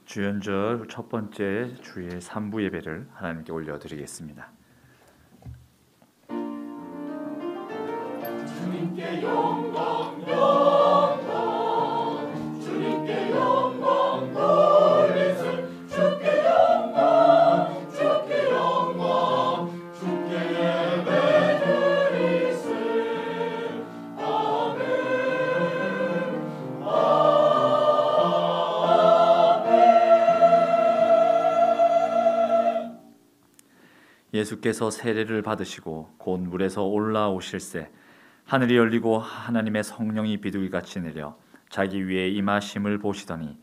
주연절 첫 번째 주일 3부 예배를 하나님께 올려드리겠습니다. 주님께 영광 영광 주님께 영광 돌리세 주께 영광 주께 영광 주께 예배 드리세 아멘 아멘. 예수께서 세례를 받으시고 곧 물에서 올라오실새 하늘이 열리고 하나님의 성령이 비둘기같이 내려 자기 위에 임하심을 보시더니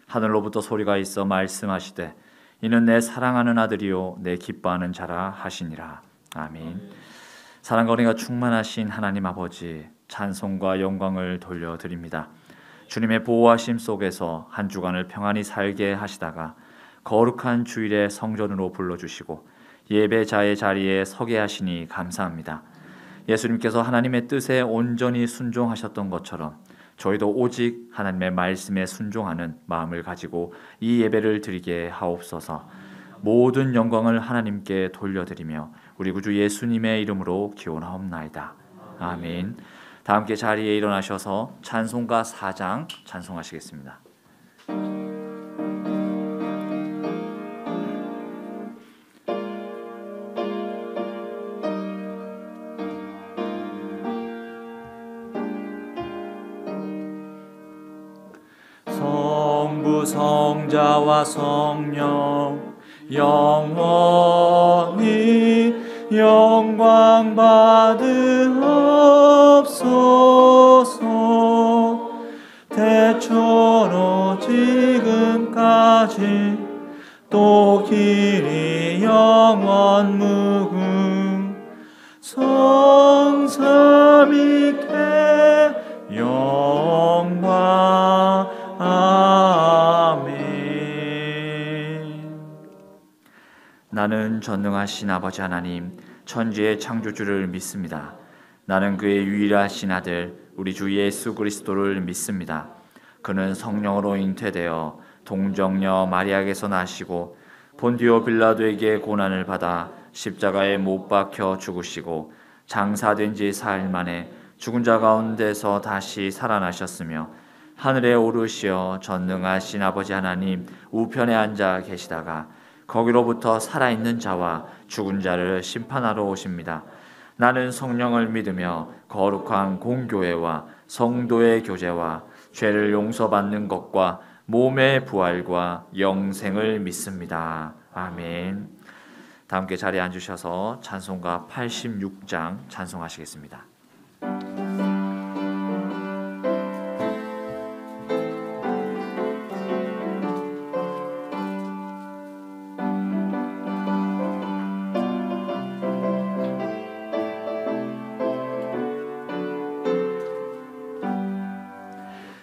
하늘로부터 소리가 있어 말씀하시되 이는 내 사랑하는 아들이요 내 기뻐하는 자라 하시니라. 아멘. 사랑과 은혜가 충만하신 하나님 아버지, 찬송과 영광을 돌려드립니다. 주님의 보호하심 속에서 한 주간을 평안히 살게 하시다가 거룩한 주일에 성전으로 불러주시고 예배자의 자리에 서게 하시니 감사합니다. 예수님께서 하나님의 뜻에 온전히 순종하셨던 것처럼 저희도 오직 하나님의 말씀에 순종하는 마음을 가지고 이 예배를 드리게 하옵소서. 모든 영광을 하나님께 돌려드리며 우리 구주 예수님의 이름으로 기원하옵나이다. 아멘. 다 함께 자리에 일어나셔서 찬송가 4장 찬송하시겠습니다. 성자와 성령 영원히 영광 받으옵소서. 태초로 지금까지 또 길이 영원 무궁 성삼위께 영광 아멘. 나는 전능하신 아버지 하나님, 천지의 창조주를 믿습니다. 나는 그의 유일하신 아들 우리 주 예수 그리스도를 믿습니다. 그는 성령으로 잉태되어 동정녀 마리아에게서 나시고 본디오 빌라도에게 고난을 받아 십자가에 못 박혀 죽으시고 장사된 지 사흘 만에 죽은 자 가운데서 다시 살아나셨으며 하늘에 오르시어 전능하신 아버지 하나님 우편에 앉아 계시다가 거기로부터 살아있는 자와 죽은 자를 심판하러 오십니다. 나는 성령을 믿으며 거룩한 공교회와 성도의 교제와 죄를 용서받는 것과 몸의 부활과 영생을 믿습니다. 아멘. 다 함께 자리에 앉으셔서 찬송가 86장 찬송하시겠습니다.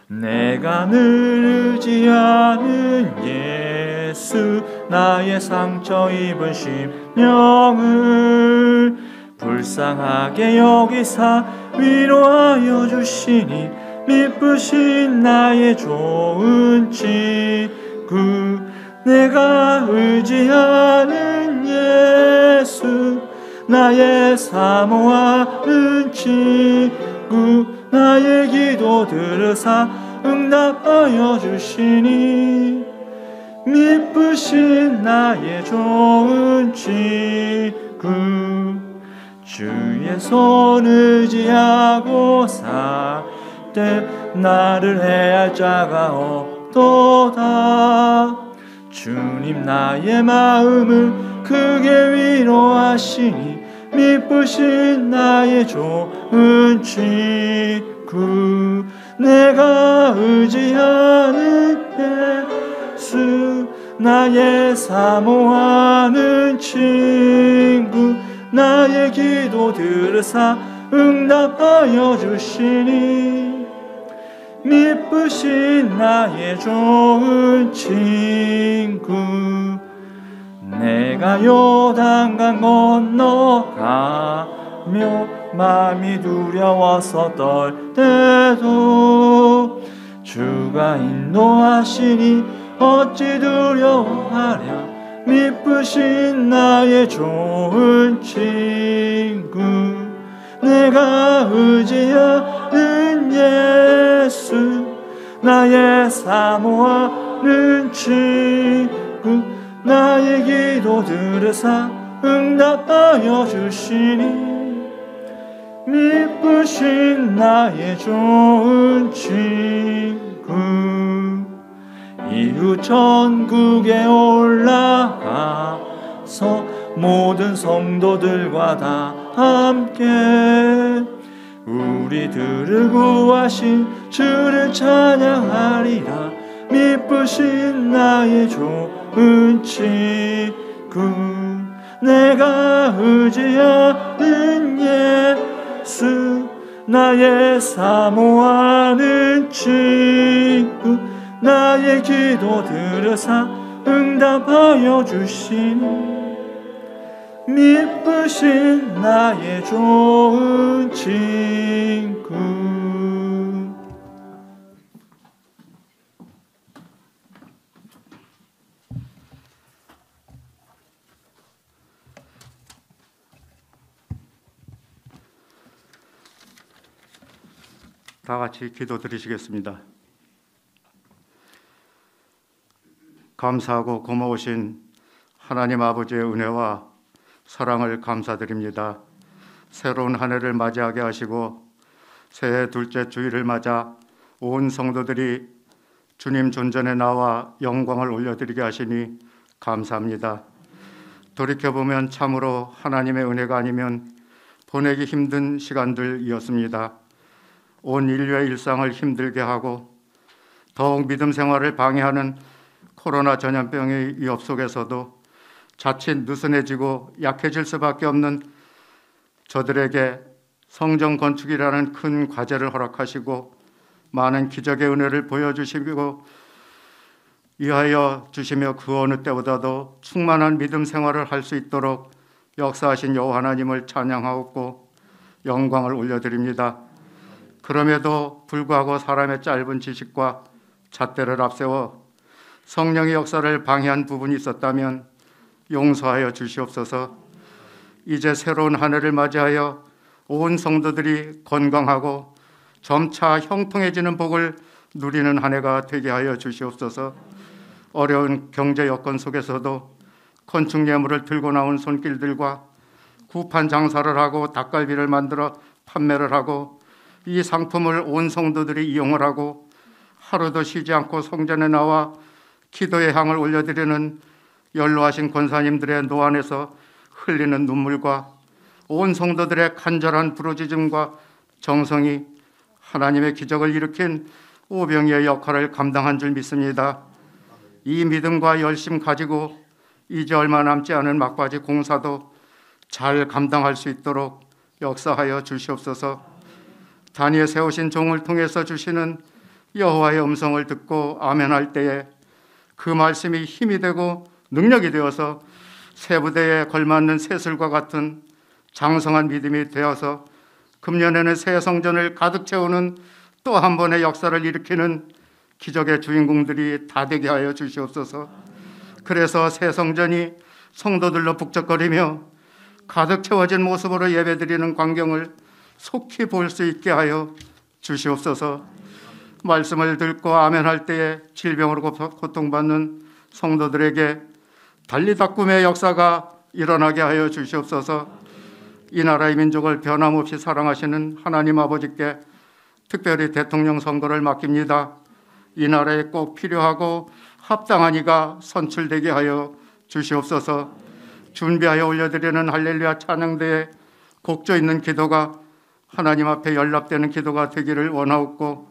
내가 늘 의지하는 예수 나의 상처 입은 심령을 불쌍하게 여기사 위로하여 주시니 미쁘신 나의 좋은 친구. 내가 의지하는 예수 나의 사모하는 친구. 나의 기도 들으사 응답하여 주시니 미쁘신 나의 좋은 친구. 주의 손 의지하고 살 때 나를 해할 자가 없도다. 주님 나의 마음을 크게 위로하시니 미쁘신 나의 좋은 친구. 내가 의지하는 예수 나의 사모하는 친구. 나의 기도 들으사 응답하여 주시니 미쁘신 나의 좋은 친구. 내가 요단강 건너가며 마음이 두려워서 떨 때도 주가 인도하시니 어찌 두려워하랴. 미쁘신 나의 좋은 친구, 내가 의지하는 예수, 나의 사모하는 친구, 나의 기도 들으사 응답하여 주시니. 미쁘신 나의 좋은 친구, 이후 천국에 올라가서 모든 성도들과 다 함께 우리들을 구하신 주를 찬양하리라. 미쁘신 나의 좋은 친구, 내가 의지하는 예수, 나의 사모하는 친구, 나의 기도 들으사 응답하여 주시니. 미쁘신 나의 좋은 친구. 다 같이 기도 드리시겠습니다. 감사하고 고마우신 하나님 아버지의 은혜와 사랑을 감사드립니다. 새로운 한 해를 맞이하게 하시고 새해 둘째 주일을 맞아 온 성도들이 주님 존전에 나와 영광을 올려드리게 하시니 감사합니다. 돌이켜보면 참으로 하나님의 은혜가 아니면 보내기 힘든 시간들이었습니다. 온 인류의 일상을 힘들게 하고 더욱 믿음 생활을 방해하는 코로나 전염병의 위협 속에서도 자칫 느슨해지고 약해질 수밖에 없는 저들에게 성전 건축이라는 큰 과제를 허락하시고 많은 기적의 은혜를 보여주시고 이하여 주시며 그 어느 때보다도 충만한 믿음 생활을 할 수 있도록 역사하신 여호와 하나님을 찬양하고 영광을 올려드립니다. 그럼에도 불구하고 사람의 짧은 지식과 잣대를 앞세워 성령의 역사를 방해한 부분이 있었다면 용서하여 주시옵소서. 이제 새로운 한 해를 맞이하여 온 성도들이 건강하고 점차 형통해지는 복을 누리는 한 해가 되게 하여 주시옵소서. 어려운 경제 여건 속에서도 건축 예물을 들고 나온 손길들과 구판 장사를 하고 닭갈비를 만들어 판매를 하고 이 상품을 온 성도들이 이용을 하고 하루도 쉬지 않고 성전에 나와 기도의 향을 올려드리는 연로하신 권사님들의 노안에서 흘리는 눈물과 온 성도들의 간절한 부르짖음과 정성이 하나님의 기적을 일으킨 오병이의 역할을 감당한 줄 믿습니다. 이 믿음과 열심 가지고 이제 얼마 남지 않은 막바지 공사도 잘 감당할 수 있도록 역사하여 주시옵소서. 단위에 세우신 종을 통해서 주시는 여호와의 음성을 듣고 아멘할 때에 그 말씀이 힘이 되고 능력이 되어서 새 부대에 걸맞는 새술과 같은 장성한 믿음이 되어서 금년에는 새 성전을 가득 채우는 또 한 번의 역사를 일으키는 기적의 주인공들이 다 되게 하여 주시옵소서. 그래서 새 성전이 성도들로 북적거리며 가득 채워진 모습으로 예배드리는 광경을 속히 볼 수 있게 하여 주시옵소서. 말씀을 듣고 아멘할 때에 질병으로 고통받는 성도들에게 달리다꿈의 역사가 일어나게 하여 주시옵소서. 이 나라의 민족을 변함없이 사랑하시는 하나님 아버지께 특별히 대통령 선거를 맡깁니다. 이 나라에 꼭 필요하고 합당한 이가 선출되게 하여 주시옵소서. 준비하여 올려드리는 할렐루야 찬양대에 곡조 있는 기도가 하나님 앞에 연락되는 기도가 되기를 원하옵고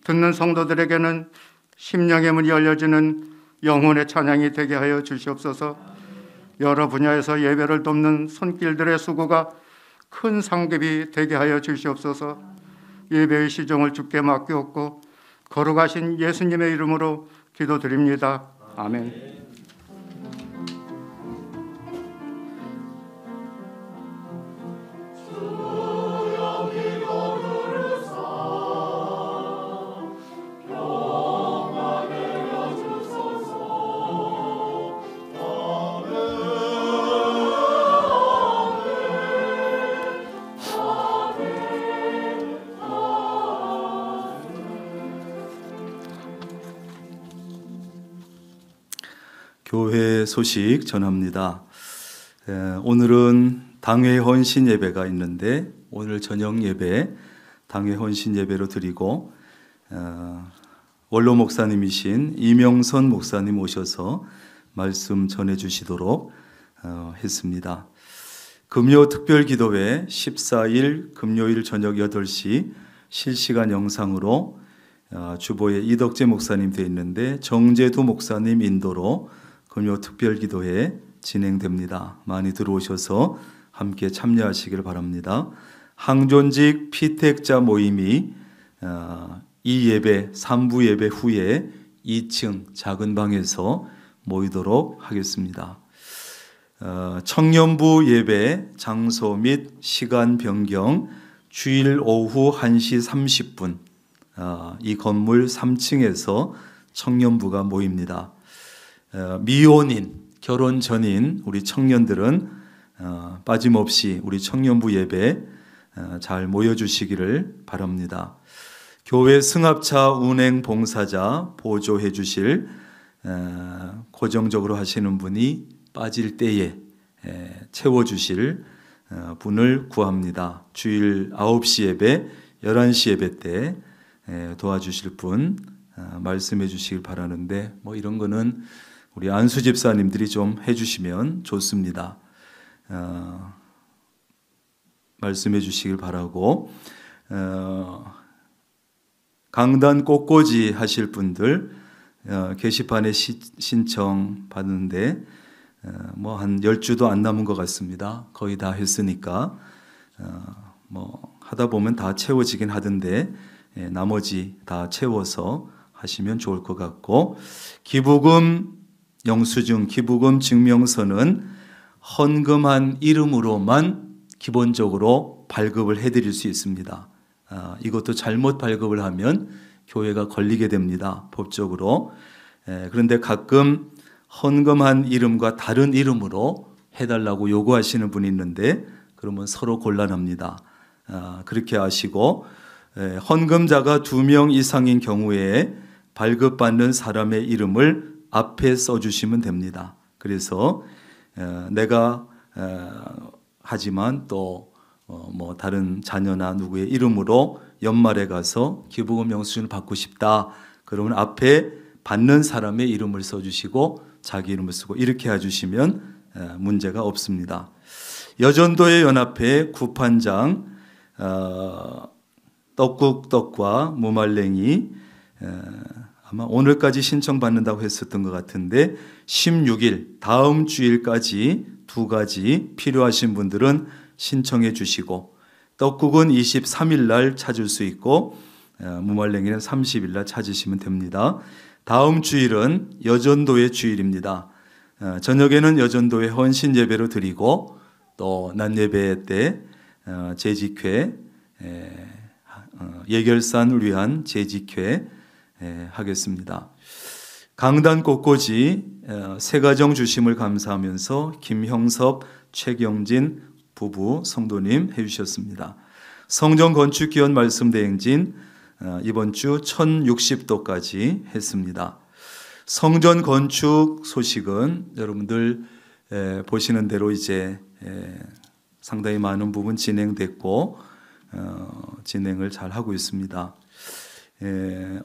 듣는 성도들에게는 심령의 문이 열려지는 영혼의 찬양이 되게 하여 주시옵소서. 여러 분야에서 예배를 돕는 손길들의 수고가 큰 상급이 되게 하여 주시옵소서. 예배의 시종을 주께 맡기옵고 거룩하신 예수님의 이름으로 기도드립니다. 아멘. 영광 내려 주소서. 교회 소식 전합니다. 오늘은 당회 헌신 예배가 있는데 오늘 저녁 예배 당회 헌신 예배로 드리고 원로 목사님이신 이명선 목사님 오셔서 말씀 전해주시도록 했습니다. 금요 특별기도회 14일 금요일 저녁 8시 실시간 영상으로 주보에 이덕재 목사님 되어 있는데 정재두 목사님 인도로 금요 특별기도회 진행됩니다. 많이 들어오셔서 함께 참여하시길 바랍니다. 항존직 피택자 모임이 이 예배 3부 예배 후에 2층 작은 방에서 모이도록 하겠습니다. 청년부 예배 장소 및 시간 변경 주일 오후 1시 30분 이 건물 3층에서 청년부가 모입니다. 미혼인, 결혼 전인 우리 청년들은 빠짐없이 우리 청년부 예배 잘 모여주시기를 바랍니다. 교회 승합차 운행 봉사자 보조해 주실 고정적으로 하시는 분이 빠질 때에 채워주실 분을 구합니다. 주일 9시 예배, 11시 예배 때 도와주실 분 말씀해 주시길 바라는데 이런 거는 우리 안수 집사님들이 좀 해주시면 좋습니다. 말씀해 주시길 바라고 강단 꽃꽂이 하실 분들 게시판에 신청 받는데 한 10주도 안 남은 것 같습니다. 거의 다 했으니까 하다 보면 다 채워지긴 하던데 나머지 다 채워서 하시면 좋을 것 같고 기부금 영수증, 기부금 증명서는 헌금한 이름으로만 기본적으로 발급을 해드릴 수 있습니다. 이것도 잘못 발급을 하면 교회가 걸리게 됩니다. 법적으로. 그런데 가끔 헌금한 이름과 다른 이름으로 해달라고 요구하시는 분이 있는데 그러면 서로 곤란합니다. 그렇게 아시고 헌금자가 2명 이상인 경우에 발급받는 사람의 이름을 앞에 써주시면 됩니다. 그래서 내가 하지만 또 다른 자녀나 누구의 이름으로 연말에 가서 기부금 영수증을 받고 싶다. 그러면 앞에 받는 사람의 이름을 써주시고 자기 이름을 쓰고 이렇게 해주시면 문제가 없습니다. 여전도의 연합회 구판장 떡국떡과 무말랭이 아마 오늘까지 신청받는다고 했었던 것 같은데 16일 다음 주일까지 2가지 필요하신 분들은 신청해 주시고 떡국은 23일 날 찾을 수 있고 무말랭이는 30일 날 찾으시면 됩니다. 다음 주일은 여전도의 주일입니다. 저녁에는 여전도의 헌신 예배로 드리고 또 낮 예배 때 재직회 예결산을 위한 재직회 하겠습니다. 강단 꽃꽂이 세가정 주심을 감사하면서 김형섭, 최경진 부부 성도님 해주셨습니다. 성전 건축 기원 말씀 대행진 이번 주 1060도까지 했습니다. 성전 건축 소식은 여러분들 보시는 대로 이제 상당히 많은 부분 진행됐고 진행을 잘 하고 있습니다.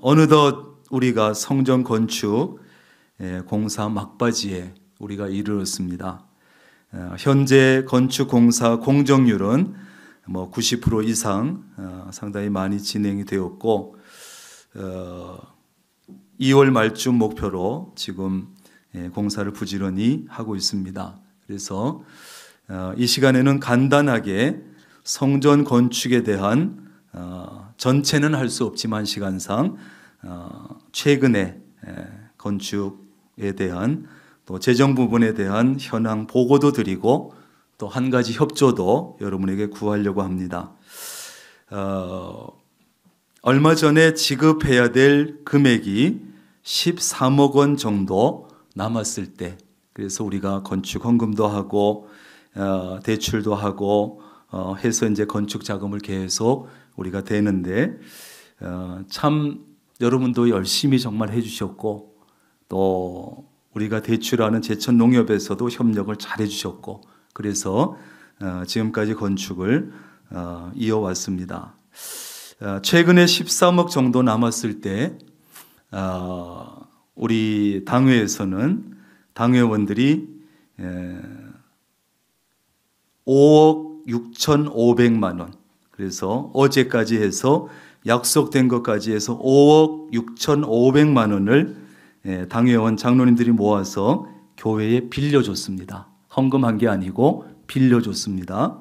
어느덧 우리가 성전 건축 공사 막바지에 우리가 이르렀습니다. 현재 건축 공사 공정률은 90% 이상 상당히 많이 진행이 되었고 2월 말쯤 목표로 지금 공사를 부지런히 하고 있습니다. 그래서 이 시간에는 간단하게 성전 건축에 대한 전체는 할 수 없지만 시간상 최근에 건축에 대한 또 재정 부분에 대한 현황 보고도 드리고 또 한 가지 협조도 여러분에게 구하려고 합니다. 얼마 전에 지급해야 될 금액이 13억 원 정도 남았을 때 그래서 우리가 건축 헌금도 하고 대출도 하고 해서 이제 건축 자금을 계속 우리가 대는데 참 여러분도 열심히 정말 해주셨고 또 우리 우리가 대출하는 제천 농협에서도 협력을 잘 해주셨고 그래서 지금까지 건축을 이어왔습니다. 최근에 13억 정도 남았을 때 우리 당회에서는 당회원들이 5억 6,500만 원, 그래서 어제까지 해서 약속된 것까지 해서 5억 6,500만 원을 당회원 장로님들이 모아서 교회에 빌려줬습니다. 헌금한 게 아니고 빌려줬습니다.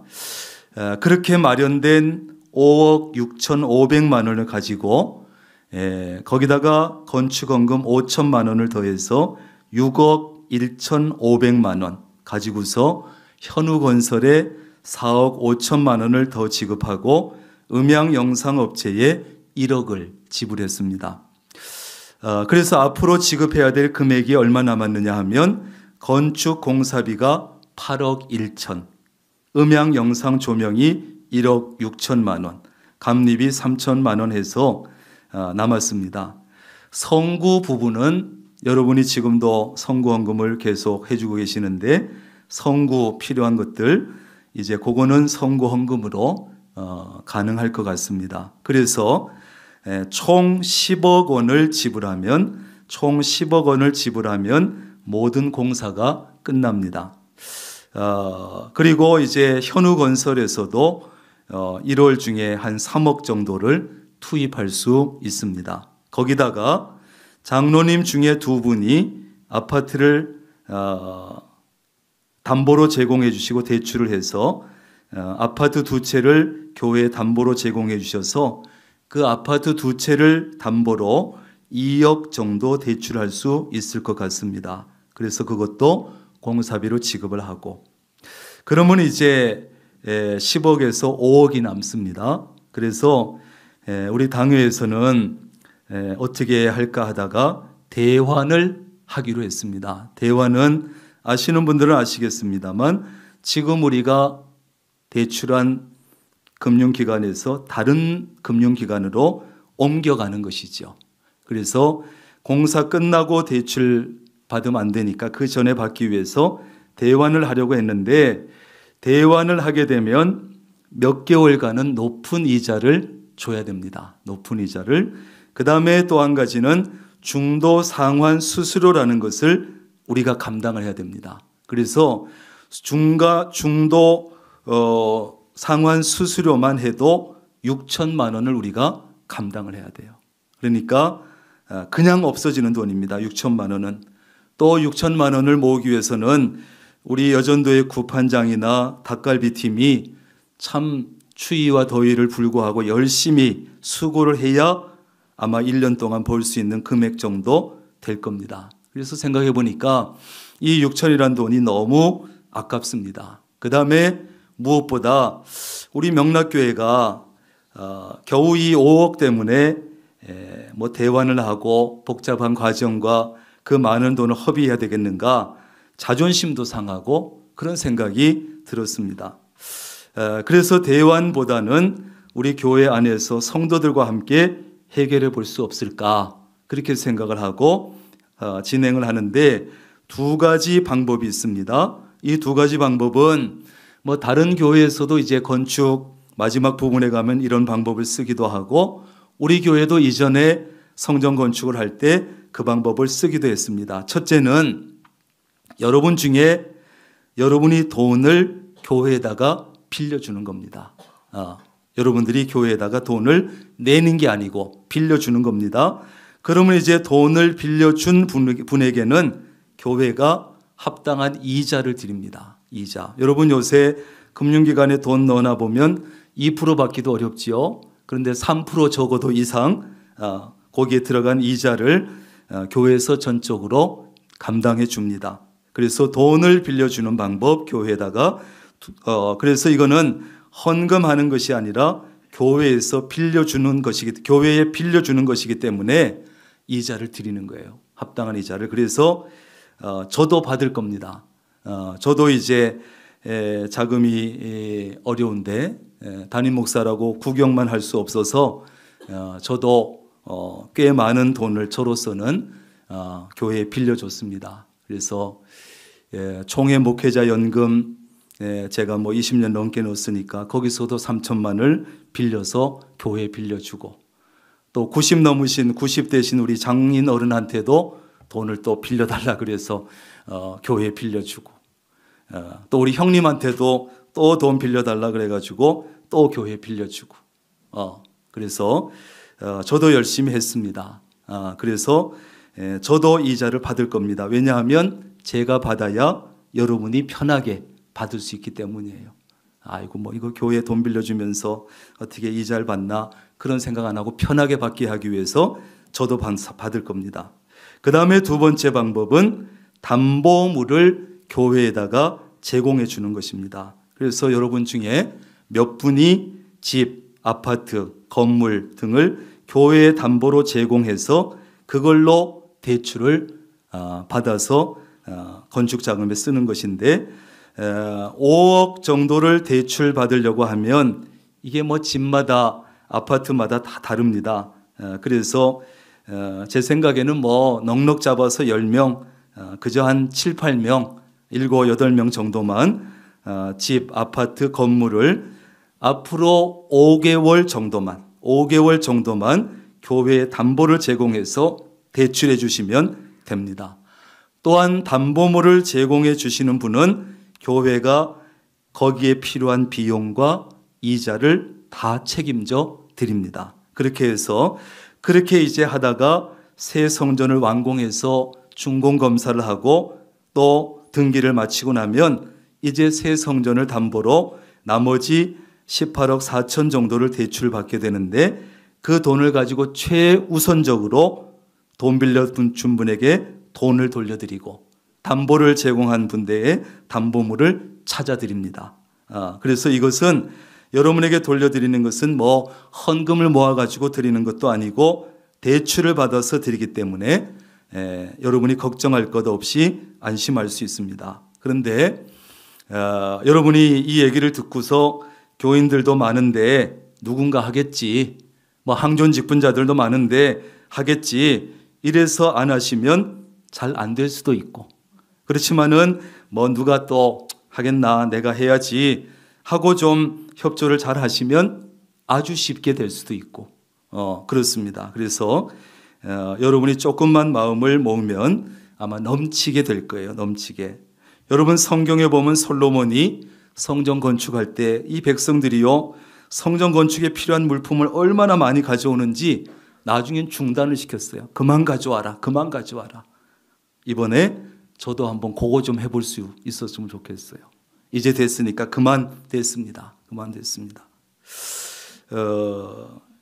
그렇게 마련된 5억 6,500만 원을 가지고 거기다가 건축헌금 5천만 원을 더해서 6억 1,500만 원 가지고서 현우건설에 4억 5천만 원을 더 지급하고 음향영상업체에 1억을 지불했습니다. 그래서 앞으로 지급해야 될 금액이 얼마 남았느냐 하면 건축공사비가 8억 1천, 음향영상 조명이 1억 6천만 원, 감리비 3천만 원 해서 남았습니다. 성구 부분은 여러분이 지금도 성구헌금을 계속 해주고 계시는데 성구 필요한 것들 이제 그거는 성구헌금으로 가능할 것 같습니다. 그래서 총 10억 원을 지불하면 모든 공사가 끝납니다. 그리고 이제 현우건설에서도 1월 중에 한 3억 정도를 투입할 수 있습니다. 거기다가 장로님 중에 2분이 아파트를 담보로 제공해 주시고 대출을 해서 아파트 2채를 교회에 담보로 제공해 주셔서 그 아파트 2채를 담보로 2억 정도 대출할 수 있을 것 같습니다. 그래서 그것도 공사비로 지급을 하고 그러면 이제 10억에서 5억이 남습니다. 그래서 우리 당회에서는 어떻게 할까 하다가 대환을 하기로 했습니다. 대환은 아시는 분들은 아시겠습니다만 지금 우리가 대출한 금융기관에서 다른 금융기관으로 옮겨가는 것이죠. 그래서 공사 끝나고 대출 받으면 안 되니까 그 전에 받기 위해서 대환을 하려고 했는데 대환을 하게 되면 몇 개월간은 높은 이자를 줘야 됩니다. 높은 이자를. 그 다음에 또 한 가지는 중도 상환 수수료라는 것을 우리가 감당을 해야 됩니다. 그래서 중도 상환 수수료만 해도 6천만 원을 우리가 감당을 해야 돼요. 그러니까 그냥 없어지는 돈입니다. 6천만 원은. 또 6천만 원을 모으기 위해서는 우리 여전도의 구판장이나 닭갈비 팀이 참 추위와 더위를 불구하고 열심히 수고를 해야 아마 1년 동안 벌 수 있는 금액 정도 될 겁니다. 그래서 생각해 보니까 이 6천이라는 돈이 너무 아깝습니다. 그 다음에 무엇보다 우리 명락교회가 겨우 이 5억 때문에 뭐 대환을 하고 복잡한 과정과 그 많은 돈을 허비해야 되겠는가 자존심도 상하고 그런 생각이 들었습니다. 그래서 대환보다는 우리 교회 안에서 성도들과 함께 해결해 볼 수 없을까 그렇게 생각을 하고 진행을 하는데 2가지 방법이 있습니다. 이 2가지 방법은 뭐 다른 교회에서도 이제 건축 마지막 부분에 가면 이런 방법을 쓰기도 하고 우리 교회도 이전에 성전 건축을 할 때 그 방법을 쓰기도 했습니다. 첫째는 여러분 중에 여러분이 돈을 교회에다가 빌려주는 겁니다. 여러분들이 교회에다가 돈을 내는 게 아니고 빌려주는 겁니다. 그러면 이제 돈을 빌려준 분에게는 교회가 합당한 이자를 드립니다. 이자. 여러분 요새 금융기관에 돈 넣어놔 보면 2% 받기도 어렵지요. 그런데 3% 적어도 이상 거기에 들어간 이자를 교회에서 전적으로 감당해 줍니다. 그래서 돈을 빌려주는 방법 교회에다가 그래서 이거는 헌금하는 것이 아니라 교회에서 빌려주는 교회에 빌려주는 것이기 때문에 이자를 드리는 거예요. 합당한 이자를. 그래서 저도 받을 겁니다. 저도 이제 자금이 어려운데 담임 목사라고 구경만 할 수 없어서 저도 꽤 많은 돈을 저로서는 교회에 빌려줬습니다. 그래서 총회 목회자 연금 제가 20년 넘게 넣었으니까 거기서도 3천만을 빌려서 교회에 빌려주고, 또 90 되신 우리 장인 어른한테도 돈을 또 빌려달라 그래서 교회에 빌려주고, 또 우리 형님한테도 또 돈 빌려달라 그래가지고 또 교회에 빌려주고, 그래서 저도 열심히 했습니다. 그래서 저도 이자를 받을 겁니다. 왜냐하면 제가 받아야 여러분이 편하게 받을 수 있기 때문이에요. 아이고 이거 교회에 돈 빌려주면서 어떻게 이자를 받나 그런 생각 안 하고 편하게 받게 하기 위해서 저도 받을 겁니다. 그 다음에 두 번째 방법은 담보물을 교회에다가 제공해 주는 것입니다. 그래서 여러분 중에 몇 분이 집, 아파트, 건물 등을 교회에 담보로 제공해서 그걸로 대출을 받아서 건축 자금에 쓰는 것인데, 5억 정도를 대출 받으려고 하면 이게 집마다 아파트마다 다 다릅니다. 그래서 제 생각에는 넉넉 잡아서 10명, 그저 한 7, 8명, 7, 8명 정도만 집, 아파트, 건물을 앞으로 5개월 정도만 교회에 담보를 제공해서 대출해 주시면 됩니다. 또한 담보물을 제공해 주시는 분은 교회가 거기에 필요한 비용과 이자를 다 책임져 드립니다. 그렇게 해서 그렇게 이제 하다가 새 성전을 완공해서 준공 검사를 하고 또 등기를 마치고 나면 이제 새 성전을 담보로 나머지 18억 4천 정도를 대출받게 되는데, 그 돈을 가지고 최우선적으로 돈 빌려준 분에게 돈을 돌려드리고 담보를 제공한 분들의 담보물을 찾아드립니다. 그래서 이것은 여러분에게 돌려드리는 것은 헌금을 모아가지고 드리는 것도 아니고 대출을 받아서 드리기 때문에 여러분이 걱정할 것 없이 안심할 수 있습니다. 그런데 여러분이 이 얘기를 듣고서 교인들도 많은데 누군가 하겠지, 항존 직분자들도 많은데 하겠지, 이래서 안 하시면 잘 안 될 수도 있고, 그렇지만은 누가 또 하겠나, 내가 해야지 하고 좀 협조를 잘 하시면 아주 쉽게 될 수도 있고, 그렇습니다. 그래서 여러분이 조금만 마음을 모으면 아마 넘치게 될 거예요. 넘치게. 여러분 성경에 보면 솔로몬이 성전 건축할 때 이 백성들이요, 성전 건축에 필요한 물품을 얼마나 많이 가져오는지 나중엔 중단을 시켰어요. 그만 가져와라. 이번에 저도 한번 그거 좀 해볼 수 있었으면 좋겠어요. 이제 됐으니까 그만 됐습니다.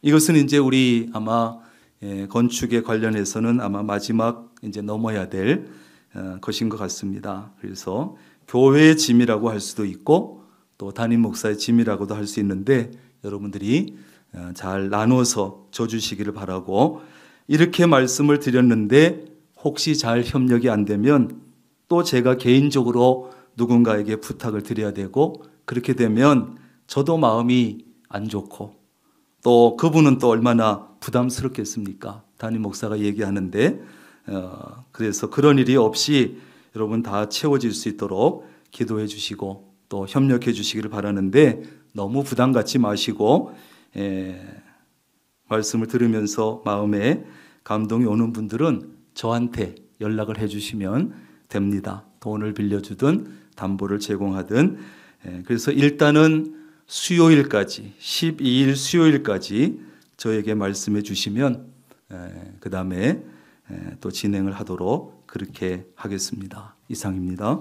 이것은 이제 우리 아마 건축에 관련해서는 아마 마지막 이제 넘어야 될 것인 것 같습니다. 그래서 교회의 짐이라고 할 수도 있고 또 담임 목사의 짐이라고도 할 수 있는데, 여러분들이 잘 나눠서 져주시기를 바라고, 이렇게 말씀을 드렸는데 혹시 잘 협력이 안 되면 또 제가 개인적으로 누군가에게 부탁을 드려야 되고, 그렇게 되면 저도 마음이 안 좋고 또 그분은 또 얼마나 부담스럽겠습니까? 담임 목사가 얘기하는데, 그래서 그런 일이 없이 여러분 다 채워질 수 있도록 기도해 주시고 또 협력해 주시기를 바라는데, 너무 부담 갖지 마시고 말씀을 들으면서 마음에 감동이 오는 분들은 저한테 연락을 해 주시면 됩니다. 돈을 빌려주든 담보를 제공하든. 그래서 일단은 수요일까지, 12일 수요일까지 저에게 말씀해 주시면 그 다음에 또 진행을 하도록 그렇게 하겠습니다. 이상입니다.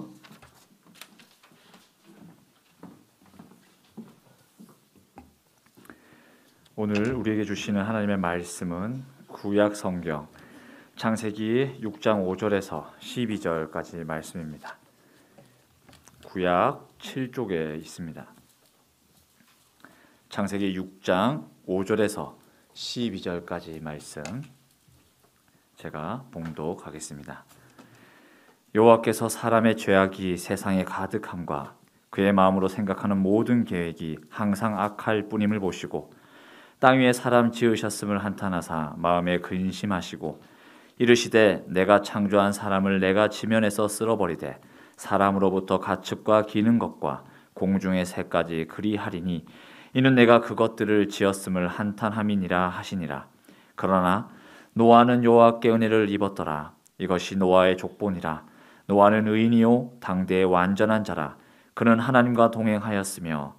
오늘 우리에게 주시는 하나님의 말씀은 구약 성경 창세기 6장 5절에서 12절까지 말씀입니다. 구약 7쪽에 있습니다. 창세기 6장 5절에서 12절까지 말씀 제가 봉독하겠습니다. 여호와께서 사람의 죄악이 세상에 가득함과 그의 마음으로 생각하는 모든 계획이 항상 악할 뿐임을 보시고 땅 위에 사람 지으셨음을 한탄하사 마음에 근심하시고 이르시되 내가 창조한 사람을 내가 지면에서 쓸어버리되 사람으로부터 가축과 기는 것과 공중의 새까지 그리하리니 이는 내가 그것들을 지었음을 한탄함이니라 하시니라. 그러나 노아는 여호와께 은혜를 입었더라. 이것이 노아의 족본이라. 노아는 의인이요 당대의 완전한 자라. 그는 하나님과 동행하였으며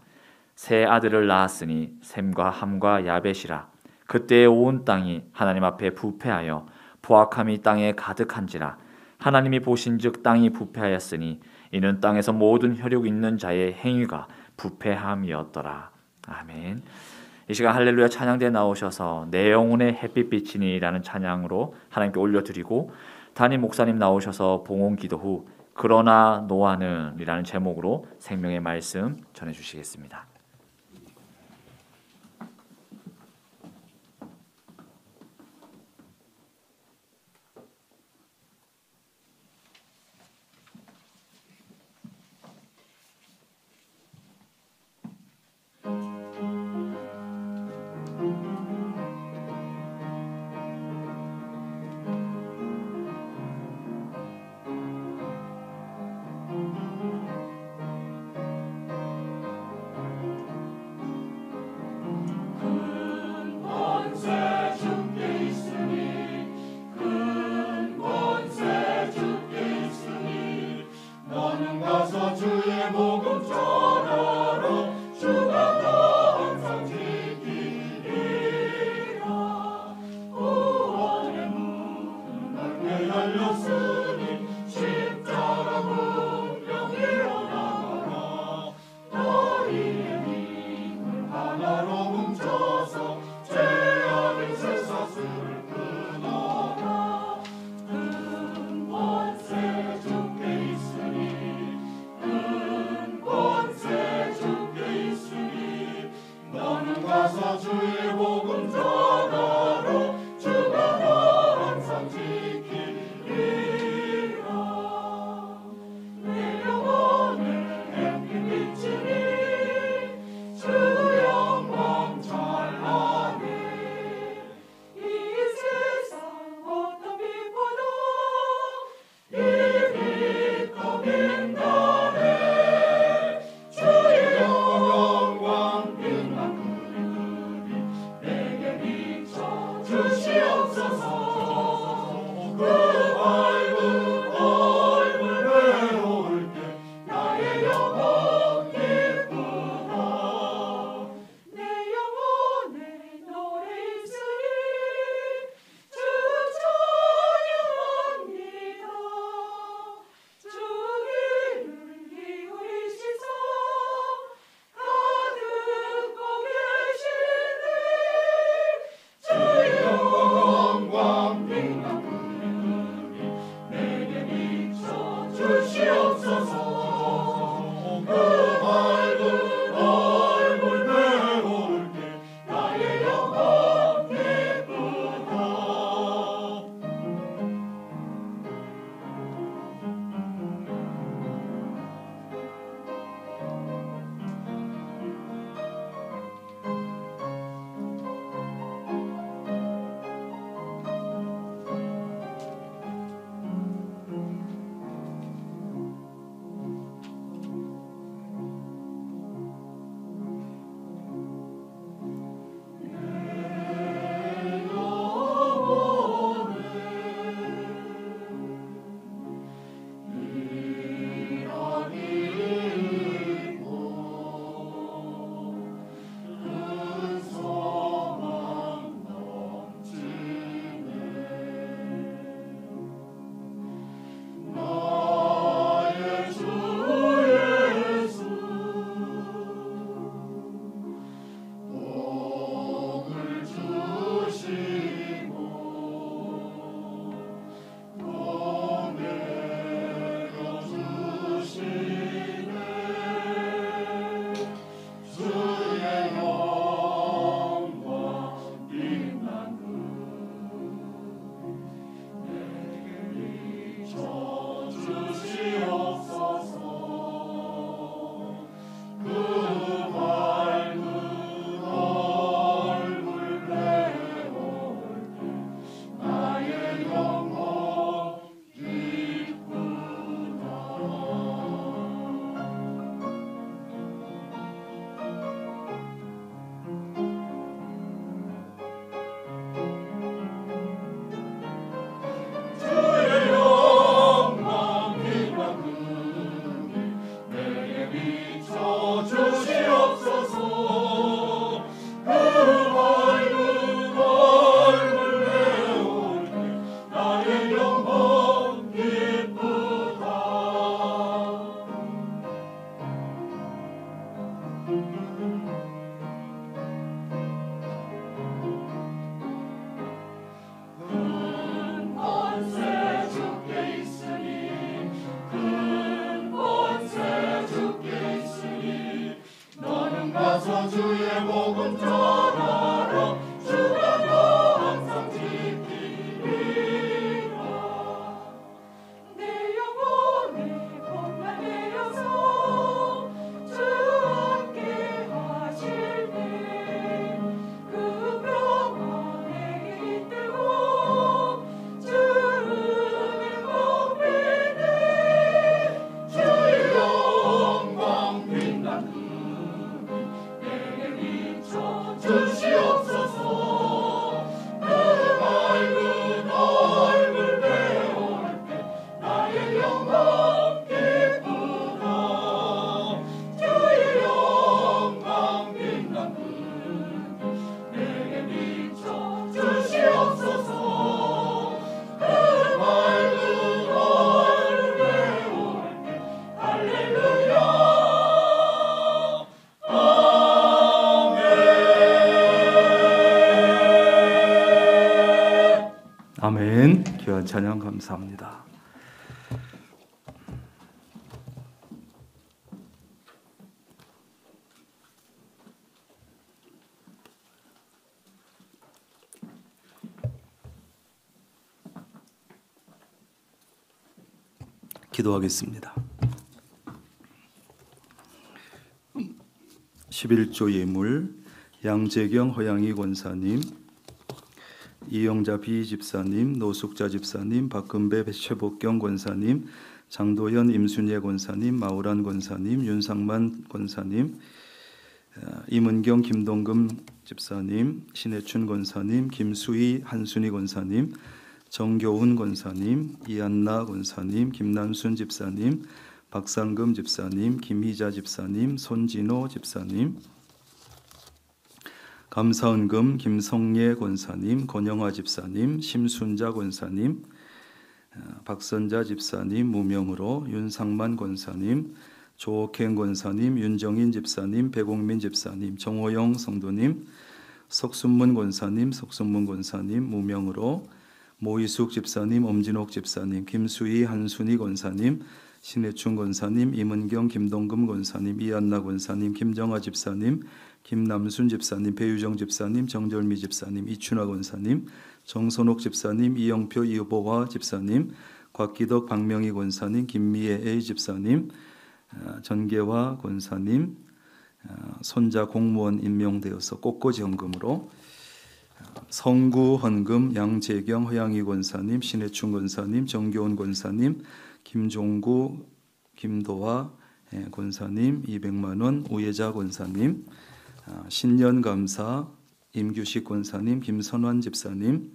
세 아들을 낳았으니 셈과 함과 야벳이라. 그때의 온 땅이 하나님 앞에 부패하여 포악함이 땅에 가득한지라. 하나님이 보신즉 땅이 부패하였으니 이는 땅에서 모든 혈육 있는 자의 행위가 부패함이었더라. 아멘. 이 시간 할렐루야 찬양대에 나오셔서 내 영혼의 햇빛비치니라는 찬양으로 하나님께 올려드리고, 담임 목사님 나오셔서 봉헌 기도 후 그러나 노아는 이라는 제목으로 생명의 말씀 전해주시겠습니다. 영광 기쁘다 주의 영광 빛난 분 내게 비춰 주시옵소서 그 밝은 얼굴 외울게 할렐루야 아멘. 귀한 찬양 감사합니다. 기도하겠습니다. 11조 예물 양재경 허양희 권사님, 이영자 비집사님, 노숙자 집사님, 박금배 최복경 권사님, 장도현 임순예 권사님, 마우란 권사님, 윤상만 권사님, 임은경 김동금 집사님, 신해춘 권사님, 김수희 한순희 권사님, 정교훈 권사님, 이한나 권사님, 김남순 집사님, 박상금 집사님, 김희자 집사님, 손진호 집사님, 감사은금 김성예 권사님, 권영화 집사님, 심순자 권사님, 박선자 집사님 무명으로 윤상만 권사님, 조옥행 권사님, 윤정인 집사님, 배공민 집사님, 정호영 성도님, 석순문 권사님, 무명으로 모이숙 집사님, 엄진옥 집사님, 김수희 한순희 권사님, 신해춘 권사님, 임은경 김동금 권사님, 이한나 권사님, 김정아 집사님, 김남순 집사님, 배유정 집사님, 정절미 집사님, 이춘하 권사님, 정선옥 집사님, 이영표 이보화 집사님, 곽기덕 박명희 권사님, 김미애 A 집사님, 전계화 권사님, 손자 공무원 임명되어서 꽃꽂이 헌금으로 성구 헌금 양재경 허양희 권사님, 신해춘 권사님, 정교훈 권사님, 김종구 김도화 권사님 200만 원, 우예자 권사님, 신년감사 임규식 권사님, 김선환 집사님,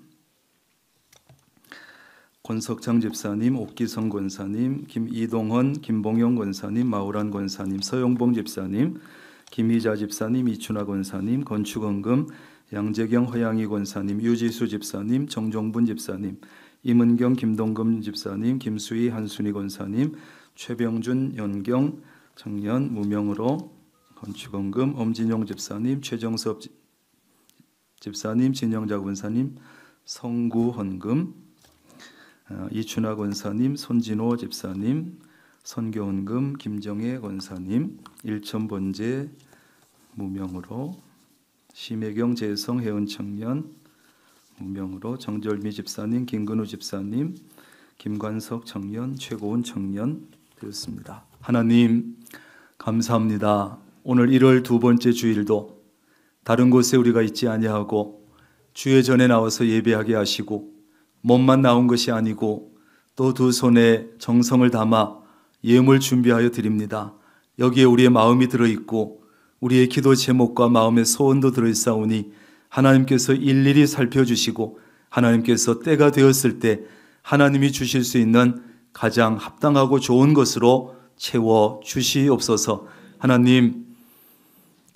권석창 집사님, 옥기성 권사님, 김이동헌, 김봉영 권사님, 마우란 권사님, 서용봉 집사님, 김희자 집사님, 이춘하 권사님, 건축헌금 양재경 허양희 권사님, 유지수 집사님, 정종분 집사님, 임은경 김동금 집사님, 김수희 한순희 권사님, 최병준 연경 청년 무명으로 건축헌금 엄진용 집사님, 최정섭 집사님, 진영자 권사님, 성구 헌금, 이춘하 권사님, 손진호 집사님, 선교헌금 김정혜 권사님, 일천번제 무명으로 심혜경 재성 해운 청년 무명으로 정절미 집사님, 김근우 집사님, 김관석 청년, 최고운 청년 되었습니다. 하나님 감사합니다. 오늘 1월 두 번째 주일도 다른 곳에 우리가 있지 아니하고 주의 전에 나와서 예배하게 하시고 몸만 나온 것이 아니고 또 두 손에 정성을 담아 예물 준비하여 드립니다. 여기에 우리의 마음이 들어있고 우리의 기도 제목과 마음의 소원도 들어있사오니 하나님께서 일일이 살펴주시고 하나님께서 때가 되었을 때 하나님이 주실 수 있는 가장 합당하고 좋은 것으로 채워 주시옵소서. 하나님,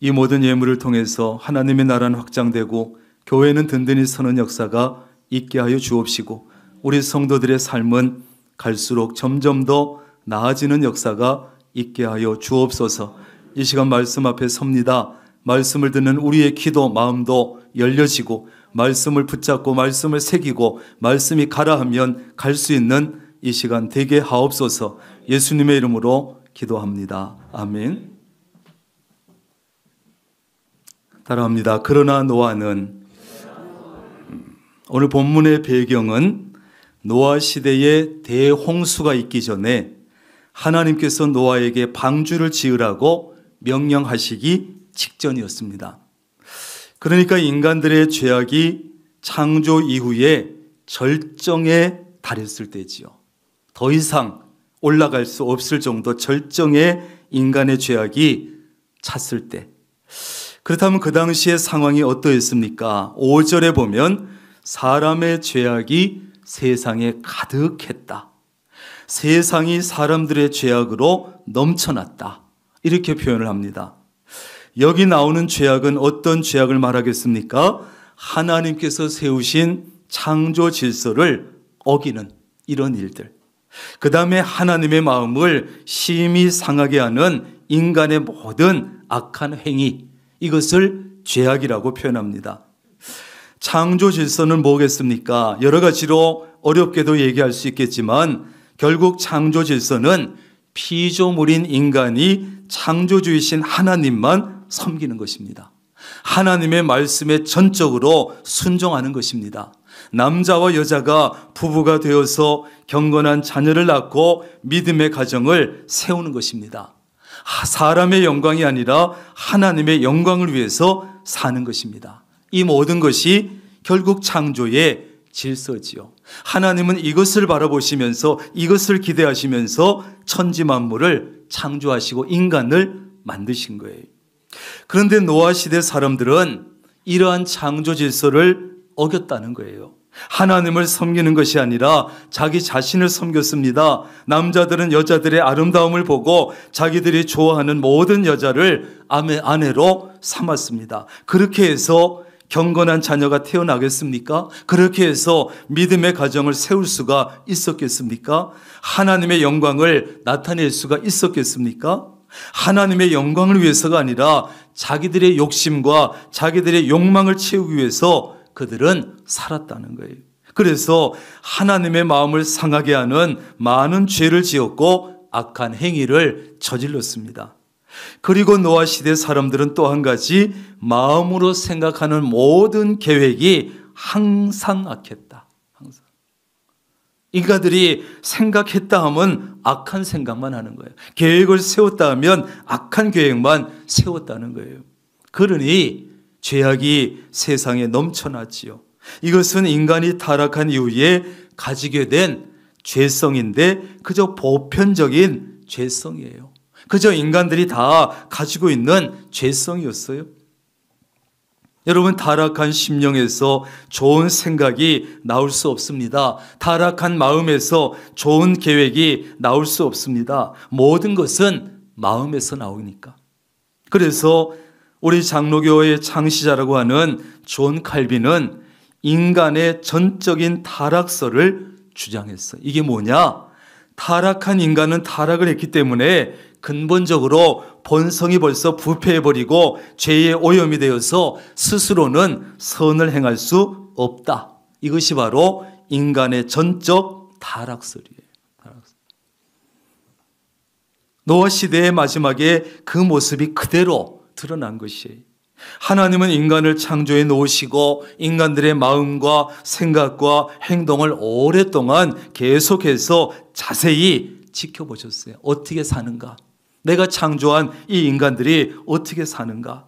이 모든 예물을 통해서 하나님의 나라는 확장되고 교회는 든든히 서는 역사가 있게 하여 주옵시고 우리 성도들의 삶은 갈수록 점점 더 나아지는 역사가 있게 하여 주옵소서. 이 시간 말씀 앞에 섭니다. 말씀을 듣는 우리의 기도 마음도 열려지고 말씀을 붙잡고 말씀을 새기고 말씀이 가라 하면 갈 수 있는 이 시간 되게 하옵소서. 예수님의 이름으로 기도합니다. 아멘. 따라합니다. 그러나 노아는, 오늘 본문의 배경은 노아 시대에 대홍수가 있기 전에 하나님께서 노아에게 방주를 지으라고 명령하시기 직전이었습니다. 그러니까 인간들의 죄악이 창조 이후에 절정에 달했을 때지요. 더 이상 올라갈 수 없을 정도 절정의 인간의 죄악이 찼을 때, 그렇다면 그 당시의 상황이 어떠했습니까? 5절에 보면 사람의 죄악이 세상에 가득했다. 세상이 사람들의 죄악으로 넘쳐났다. 이렇게 표현을 합니다. 여기 나오는 죄악은 어떤 죄악을 말하겠습니까? 하나님께서 세우신 창조 질서를 어기는 이런 일들. 그 다음에 하나님의 마음을 심히 상하게 하는 인간의 모든 악한 행위, 이것을 죄악이라고 표현합니다. 창조 질서는 뭐겠습니까? 여러 가지로 어렵게도 얘기할 수 있겠지만 결국 창조 질서는 피조물인 인간이 창조주이신 하나님만 섬기는 것입니다. 하나님의 말씀에 전적으로 순종하는 것입니다. 남자와 여자가 부부가 되어서 경건한 자녀를 낳고 믿음의 가정을 세우는 것입니다. 사람의 영광이 아니라 하나님의 영광을 위해서 사는 것입니다. 이 모든 것이 결국 창조의 질서지요. 하나님은 이것을 바라보시면서 이것을 기대하시면서 천지 만물을 창조하시고 인간을 만드신 거예요. 그런데 노아 시대 사람들은 이러한 창조 질서를 어겼다는 거예요. 하나님을 섬기는 것이 아니라 자기 자신을 섬겼습니다. 남자들은 여자들의 아름다움을 보고 자기들이 좋아하는 모든 여자를 아내로 삼았습니다. 그렇게 해서 경건한 자녀가 태어나겠습니까? 그렇게 해서 믿음의 가정을 세울 수가 있었겠습니까? 하나님의 영광을 나타낼 수가 있었겠습니까? 하나님의 영광을 위해서가 아니라 자기들의 욕심과 자기들의 욕망을 채우기 위해서 그들은 살았다는 거예요. 그래서 하나님의 마음을 상하게 하는 많은 죄를 지었고 악한 행위를 저질렀습니다. 그리고 노아 시대 사람들은 또 한 가지, 마음으로 생각하는 모든 계획이 항상 악했다. 항상. 인간들이 생각했다 하면 악한 생각만 하는 거예요. 계획을 세웠다 하면 악한 계획만 세웠다는 거예요. 그러니 죄악이 세상에 넘쳐났지요. 이것은 인간이 타락한 이후에 가지게 된 죄성인데 그저 보편적인 죄성이에요. 그저 인간들이 다 가지고 있는 죄성이었어요. 여러분, 타락한 심령에서 좋은 생각이 나올 수 없습니다. 타락한 마음에서 좋은 계획이 나올 수 없습니다. 모든 것은 마음에서 나오니까. 그래서 우리 장로교의 창시자라고 하는 존 칼빈은 인간의 전적인 타락설을 주장했어요. 이게 뭐냐? 타락한 인간은 타락을 했기 때문에 근본적으로 본성이 벌써 부패해버리고 죄의 오염이 되어서 스스로는 선을 행할 수 없다. 이것이 바로 인간의 전적 타락설이에요. 노아 시대의 마지막에 그 모습이 그대로 드러난 것이에요. 하나님은 인간을 창조해 놓으시고 인간들의 마음과 생각과 행동을 오랫동안 계속해서 자세히 지켜보셨어요. 어떻게 사는가? 내가 창조한 이 인간들이 어떻게 사는가?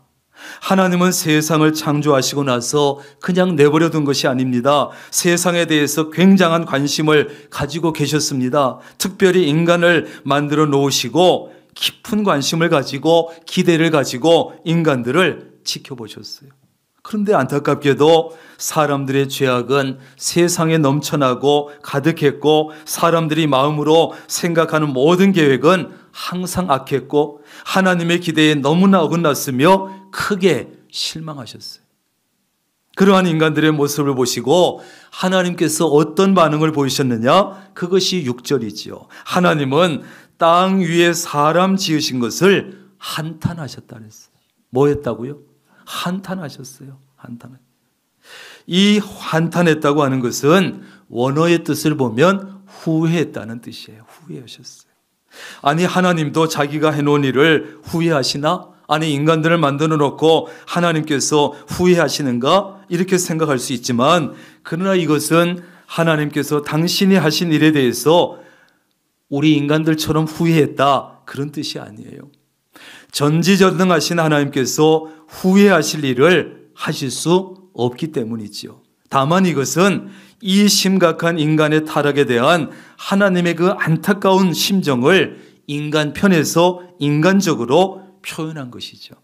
하나님은 세상을 창조하시고 나서 그냥 내버려 둔 것이 아닙니다. 세상에 대해서 굉장한 관심을 가지고 계셨습니다. 특별히 인간을 만들어 놓으시고 깊은 관심을 가지고 기대를 가지고 인간들을 지켜보셨어요. 그런데 안타깝게도 사람들의 죄악은 세상에 넘쳐나고 가득했고 사람들이 마음으로 생각하는 모든 계획은 항상 악했고 하나님의 기대에 너무나 어긋났으며 크게 실망하셨어요. 그러한 인간들의 모습을 보시고 하나님께서 어떤 반응을 보이셨느냐? 그것이 6절이지요. 하나님은 땅 위에 사람 지으신 것을 한탄하셨다 그랬어요. 뭐 했다고요? 한탄하셨어요. 이 한탄했다고 하는 것은 원어의 뜻을 보면 후회했다는 뜻이에요. 후회하셨어요. 아니, 하나님도 자기가 해놓은 일을 후회하시나? 아니, 인간들을 만들어 놓고 하나님께서 후회하시는가? 이렇게 생각할 수 있지만, 그러나 이것은 하나님께서 당신이 하신 일에 대해서 우리 인간들처럼 후회했다, 그런 뜻이 아니에요. 전지전능하신 하나님께서 후회하실 일을 하실 수 없기 때문이지요. 다만 이것은 이 심각한 인간의 타락에 대한 하나님의 그 안타까운 심정을 인간 편에서 인간적으로 표현한 것이죠.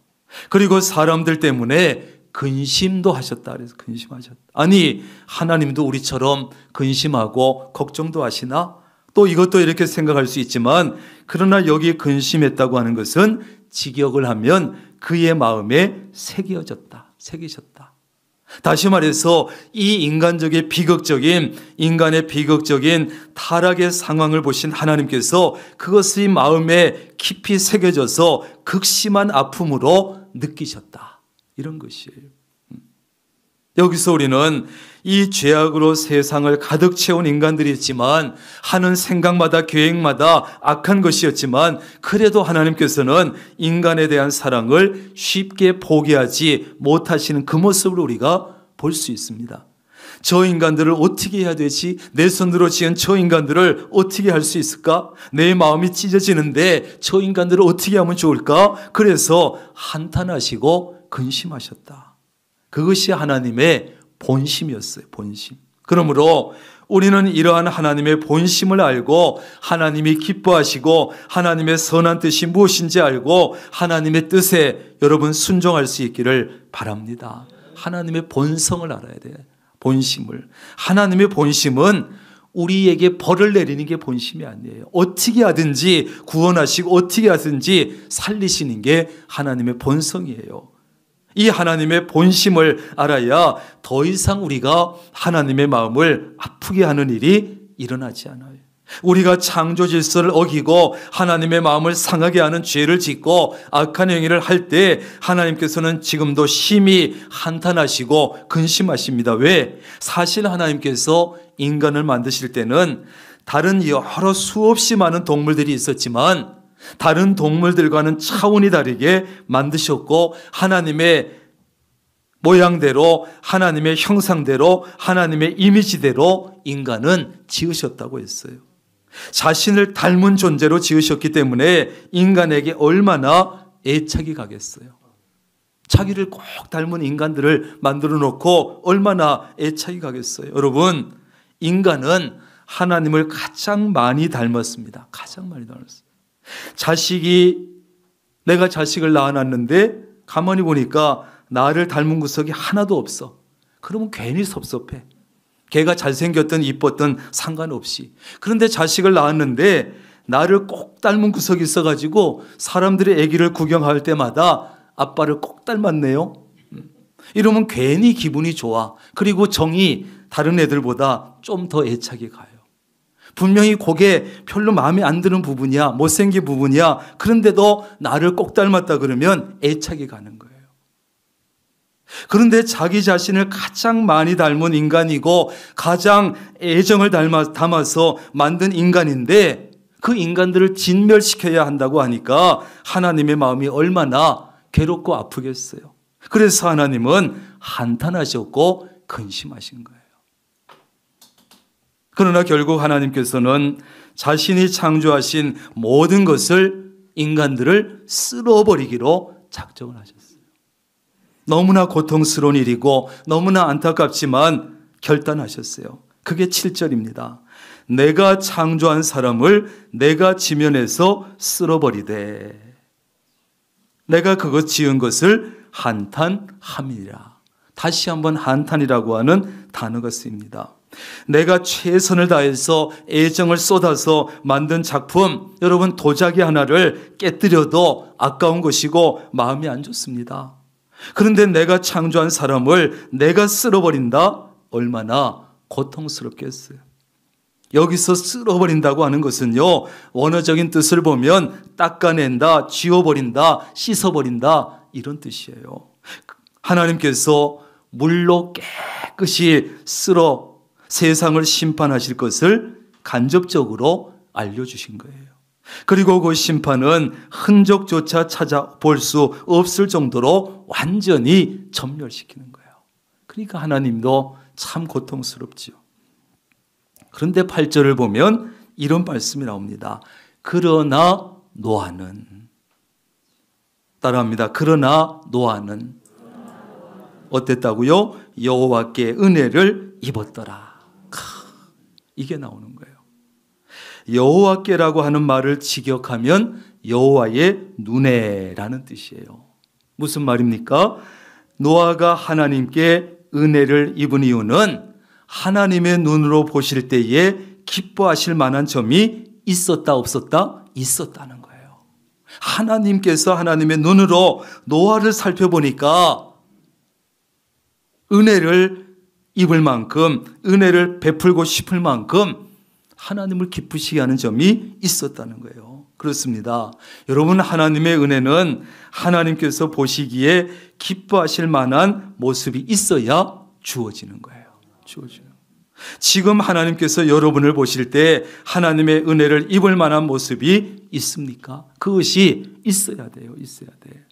그리고 사람들 때문에 근심도 하셨다 그래서 근심하셨다. 아니, 하나님도 우리처럼 근심하고 걱정도 하시나? 또 이것도 이렇게 생각할 수 있지만 그러나 여기 근심했다고 하는 것은 직역을 하면 그의 마음에 새겨졌다. 다시 말해서 이 인간의 비극적인 타락의 상황을 보신 하나님께서 그것이 마음에 깊이 새겨져서 극심한 아픔으로 느끼셨다. 이런 것이에요. 여기서 우리는 이 죄악으로 세상을 가득 채운 인간들이 있지만 하는 생각마다 계획마다 악한 것이었지만 그래도 하나님께서는 인간에 대한 사랑을 쉽게 포기하지 못하시는 그 모습을 우리가 볼 수 있습니다. 저 인간들을 어떻게 해야 되지? 내 손으로 지은 저 인간들을 어떻게 할 수 있을까? 내 마음이 찢어지는데 저 인간들을 어떻게 하면 좋을까? 그래서 한탄하시고 근심하셨다. 그것이 하나님의 본심이었어요. 본심. 그러므로 우리는 이러한 하나님의 본심을 알고 하나님이 기뻐하시고 하나님의 선한 뜻이 무엇인지 알고 하나님의 뜻에 여러분 순종할 수 있기를 바랍니다. 하나님의 본성을 알아야 돼요. 본심을. 하나님의 본심은 우리에게 벌을 내리는 게 본심이 아니에요. 어떻게 하든지 구원하시고 어떻게 하든지 살리시는 게 하나님의 본성이에요. 이 하나님의 본심을 알아야 더 이상 우리가 하나님의 마음을 아프게 하는 일이 일어나지 않아요. 우리가 창조 질서를 어기고 하나님의 마음을 상하게 하는 죄를 짓고 악한 행위를 할 때 하나님께서는 지금도 심히 한탄하시고 근심하십니다. 왜? 사실 하나님께서 인간을 만드실 때는 다른 여러 수없이 많은 동물들이 있었지만 다른 동물들과는 차원이 다르게 만드셨고 하나님의 모양대로 하나님의 형상대로 하나님의 이미지대로 인간은 지으셨다고 했어요. 자신을 닮은 존재로 지으셨기 때문에 인간에게 얼마나 애착이 가겠어요. 자기를 꼭 닮은 인간들을 만들어 놓고 얼마나 애착이 가겠어요. 여러분, 인간은 하나님을 가장 많이 닮았습니다. 가장 많이 닮았어요. 내가 자식을 낳아놨는데 가만히 보니까 나를 닮은 구석이 하나도 없어. 그러면 괜히 섭섭해. 걔가 잘생겼든 이뻤든 상관없이. 그런데 자식을 낳았는데 나를 꼭 닮은 구석이 있어가지고 사람들의 아기를 구경할 때마다 아빠를 꼭 닮았네요. 이러면 괜히 기분이 좋아. 그리고 정이 다른 애들보다 좀 더 애착이 가요. 분명히 그게 별로 마음에 안 드는 부분이야. 못생긴 부분이야. 그런데도 나를 꼭 닮았다 그러면 애착이 가는 거예요. 그런데 자기 자신을 가장 많이 닮은 인간이고 가장 애정을 담아서 만든 인간인데 그 인간들을 진멸시켜야 한다고 하니까 하나님의 마음이 얼마나 괴롭고 아프겠어요. 그래서 하나님은 한탄하셨고 근심하신 거예요. 그러나 결국 하나님께서는 자신이 창조하신 모든 것을 인간들을 쓸어버리기로 작정을 하셨어요. 너무나 고통스러운 일이고 너무나 안타깝지만 결단하셨어요. 그게 7절입니다. 내가 창조한 사람을 내가 지면에서 쓸어버리되 내가 그것 지은 것을 한탄함이라. 다시 한번 한탄이라고 하는 단어가 쓰입니다. 내가 최선을 다해서 애정을 쏟아서 만든 작품, 여러분 도자기 하나를 깨뜨려도 아까운 것이고 마음이 안 좋습니다. 그런데 내가 창조한 사람을 내가 쓸어버린다? 얼마나 고통스럽겠어요. 여기서 쓸어버린다고 하는 것은요, 원어적인 뜻을 보면 닦아낸다, 지워버린다, 씻어버린다 이런 뜻이에요. 하나님께서 물로 깨끗이 쓸어 세상을 심판하실 것을 간접적으로 알려주신 거예요. 그리고 그 심판은 흔적조차 찾아볼 수 없을 정도로 완전히 전멸시키는 거예요. 그러니까 하나님도 참 고통스럽지요. 그런데 8절을 보면 이런 말씀이 나옵니다. 그러나 노아는, 따라합니다. 그러나 노아는 어땠다고요? 여호와께 은혜를 입었더라. 이게 나오는 거예요. 여호와께라고 하는 말을 직역하면 여호와의 눈에라는 뜻이에요. 무슨 말입니까? 노아가 하나님께 은혜를 입은 이유는 하나님의 눈으로 보실 때에 기뻐하실 만한 점이 있었다 없었다? 있었다는 거예요. 하나님께서 하나님의 눈으로 노아를 살펴보니까 은혜를 입을 만큼, 은혜를 베풀고 싶을 만큼 하나님을 기쁘시게 하는 점이 있었다는 거예요. 그렇습니다. 여러분, 하나님의 은혜는 하나님께서 보시기에 기뻐하실 만한 모습이 있어야 주어지는 거예요. 주어지는 거예요. 지금 하나님께서 여러분을 보실 때 하나님의 은혜를 입을 만한 모습이 있습니까? 그것이 있어야 돼요. 있어야 돼.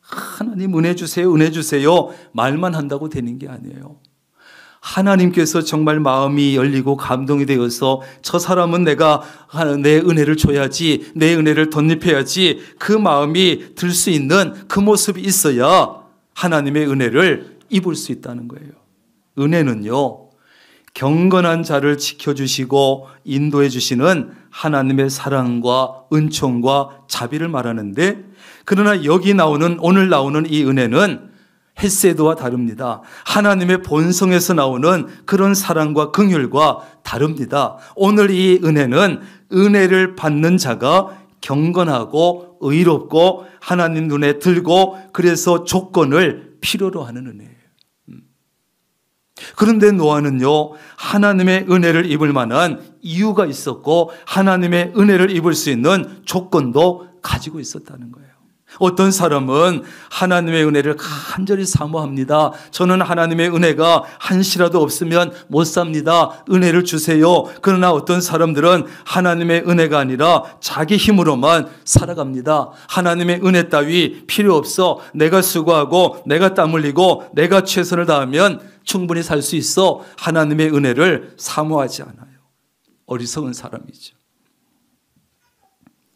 하나님 은혜 주세요, 은혜 주세요 말만 한다고 되는 게 아니에요. 하나님께서 정말 마음이 열리고 감동이 되어서 저 사람은 내가 내 은혜를 줘야지, 내 은혜를 덧입혀야지, 그 마음이 들 수 있는 그 모습이 있어야 하나님의 은혜를 입을 수 있다는 거예요. 은혜는요, 경건한 자를 지켜주시고 인도해 주시는 하나님의 사랑과 은총과 자비를 말하는데, 그러나 여기 나오는, 오늘 나오는 이 은혜는 헤세드와 다릅니다. 하나님의 본성에서 나오는 그런 사랑과 긍휼과 다릅니다. 오늘 이 은혜는 은혜를 받는 자가 경건하고 의롭고 하나님 눈에 들고, 그래서 조건을 필요로 하는 은혜예요. 그런데 노아는요, 하나님의 은혜를 입을 만한 이유가 있었고 하나님의 은혜를 입을 수 있는 조건도 가지고 있었다는 거예요. 어떤 사람은 하나님의 은혜를 간절히 사모합니다. 저는 하나님의 은혜가 한시라도 없으면 못 삽니다. 은혜를 주세요. 그러나 어떤 사람들은 하나님의 은혜가 아니라 자기 힘으로만 살아갑니다. 하나님의 은혜 따위 필요 없어. 내가 수고하고 내가 땀 흘리고 내가 최선을 다하면 충분히 살 수 있어. 하나님의 은혜를 사모하지 않아요. 어리석은 사람이죠.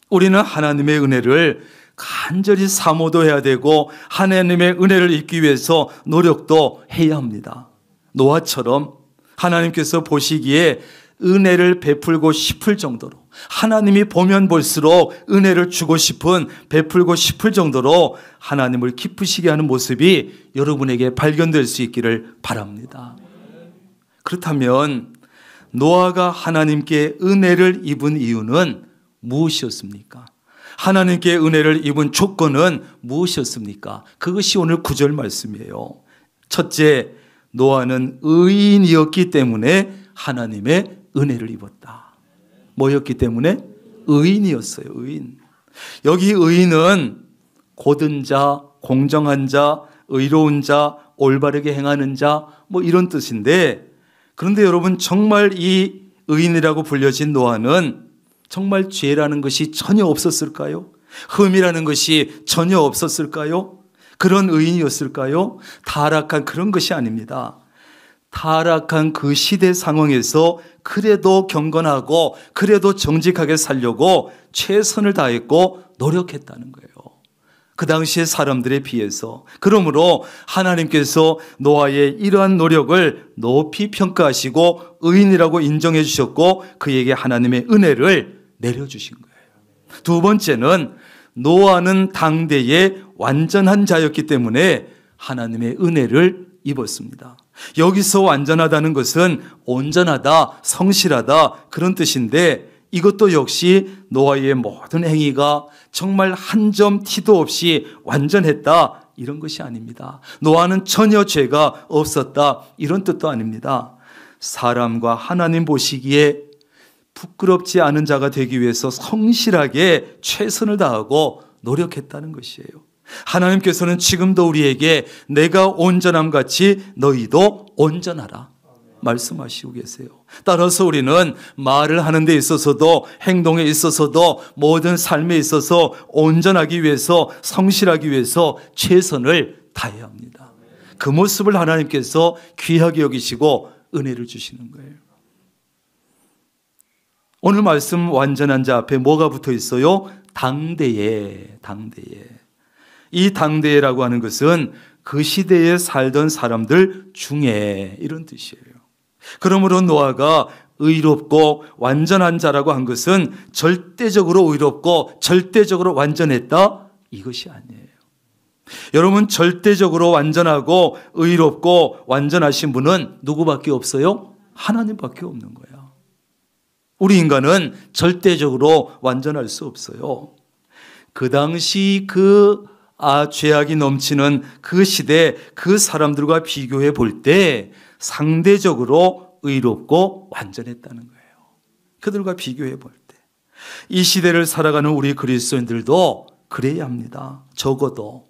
우리는 하나님의 은혜를 간절히 사모도 해야 되고 하나님의 은혜를 입기 위해서 노력도 해야 합니다. 노아처럼 하나님께서 보시기에 은혜를 베풀고 싶을 정도로, 하나님이 보면 볼수록 은혜를 주고 싶은, 베풀고 싶을 정도로 하나님을 기쁘시게 하는 모습이 여러분에게 발견될 수 있기를 바랍니다. 그렇다면 노아가 하나님께 은혜를 입은 이유는 무엇이었습니까? 하나님께 은혜를 입은 조건은 무엇이었습니까? 그것이 오늘 9절 말씀이에요. 첫째, 노아는 의인이었기 때문에 하나님의 은혜를 입었다. 뭐였기 때문에? 의인이었어요. 의인. 여기 의인은 고든 자, 공정한 자, 의로운 자, 올바르게 행하는 자, 뭐 이런 뜻인데, 그런데 여러분, 정말 이 의인이라고 불려진 노아는 정말 죄라는 것이 전혀 없었을까요? 흠이라는 것이 전혀 없었을까요? 그런 의인이었을까요? 타락한 그런 것이 아닙니다. 타락한 그 시대 상황에서 그래도 경건하고 그래도 정직하게 살려고 최선을 다했고 노력했다는 거예요. 그 당시의 사람들에 비해서. 그러므로 하나님께서 노아의 이러한 노력을 높이 평가하시고 의인이라고 인정해 주셨고 그에게 하나님의 은혜를 내려주신 거예요. 두 번째는 노아는 당대의 완전한 자였기 때문에 하나님의 은혜를 입었습니다. 여기서 완전하다는 것은 온전하다, 성실하다 그런 뜻인데, 이것도 역시 노아의 모든 행위가 정말 한 점 티도 없이 완전했다 이런 것이 아닙니다. 노아는 전혀 죄가 없었다 이런 뜻도 아닙니다. 사람과 하나님 보시기에 부끄럽지 않은 자가 되기 위해서 성실하게 최선을 다하고 노력했다는 것이에요. 하나님께서는 지금도 우리에게 내가 온전함 같이 너희도 온전하라 말씀하시고 계세요. 따라서 우리는 말을 하는 데 있어서도 행동에 있어서도 모든 삶에 있어서 온전하기 위해서, 성실하기 위해서 최선을 다해야 합니다. 그 모습을 하나님께서 귀하게 여기시고 은혜를 주시는 거예요. 오늘 말씀 완전한 자 앞에 뭐가 붙어 있어요? 당대에. 이 당대라고 하는 것은 그 시대에 살던 사람들 중에 이런 뜻이에요. 그러므로 노아가 의롭고 완전한 자라고 한 것은 절대적으로 의롭고 절대적으로 완전했다 이것이 아니에요. 여러분, 절대적으로 완전하고 의롭고 완전하신 분은 누구밖에 없어요? 하나님밖에 없는 거야. 우리 인간은 절대적으로 완전할 수 없어요. 그 당시 죄악이 넘치는 그 시대 그 사람들과 비교해 볼 때 상대적으로 의롭고 완전했다는 거예요. 그들과 비교해 볼 때. 이 시대를 살아가는 우리 그리스도인들도 그래야 합니다. 적어도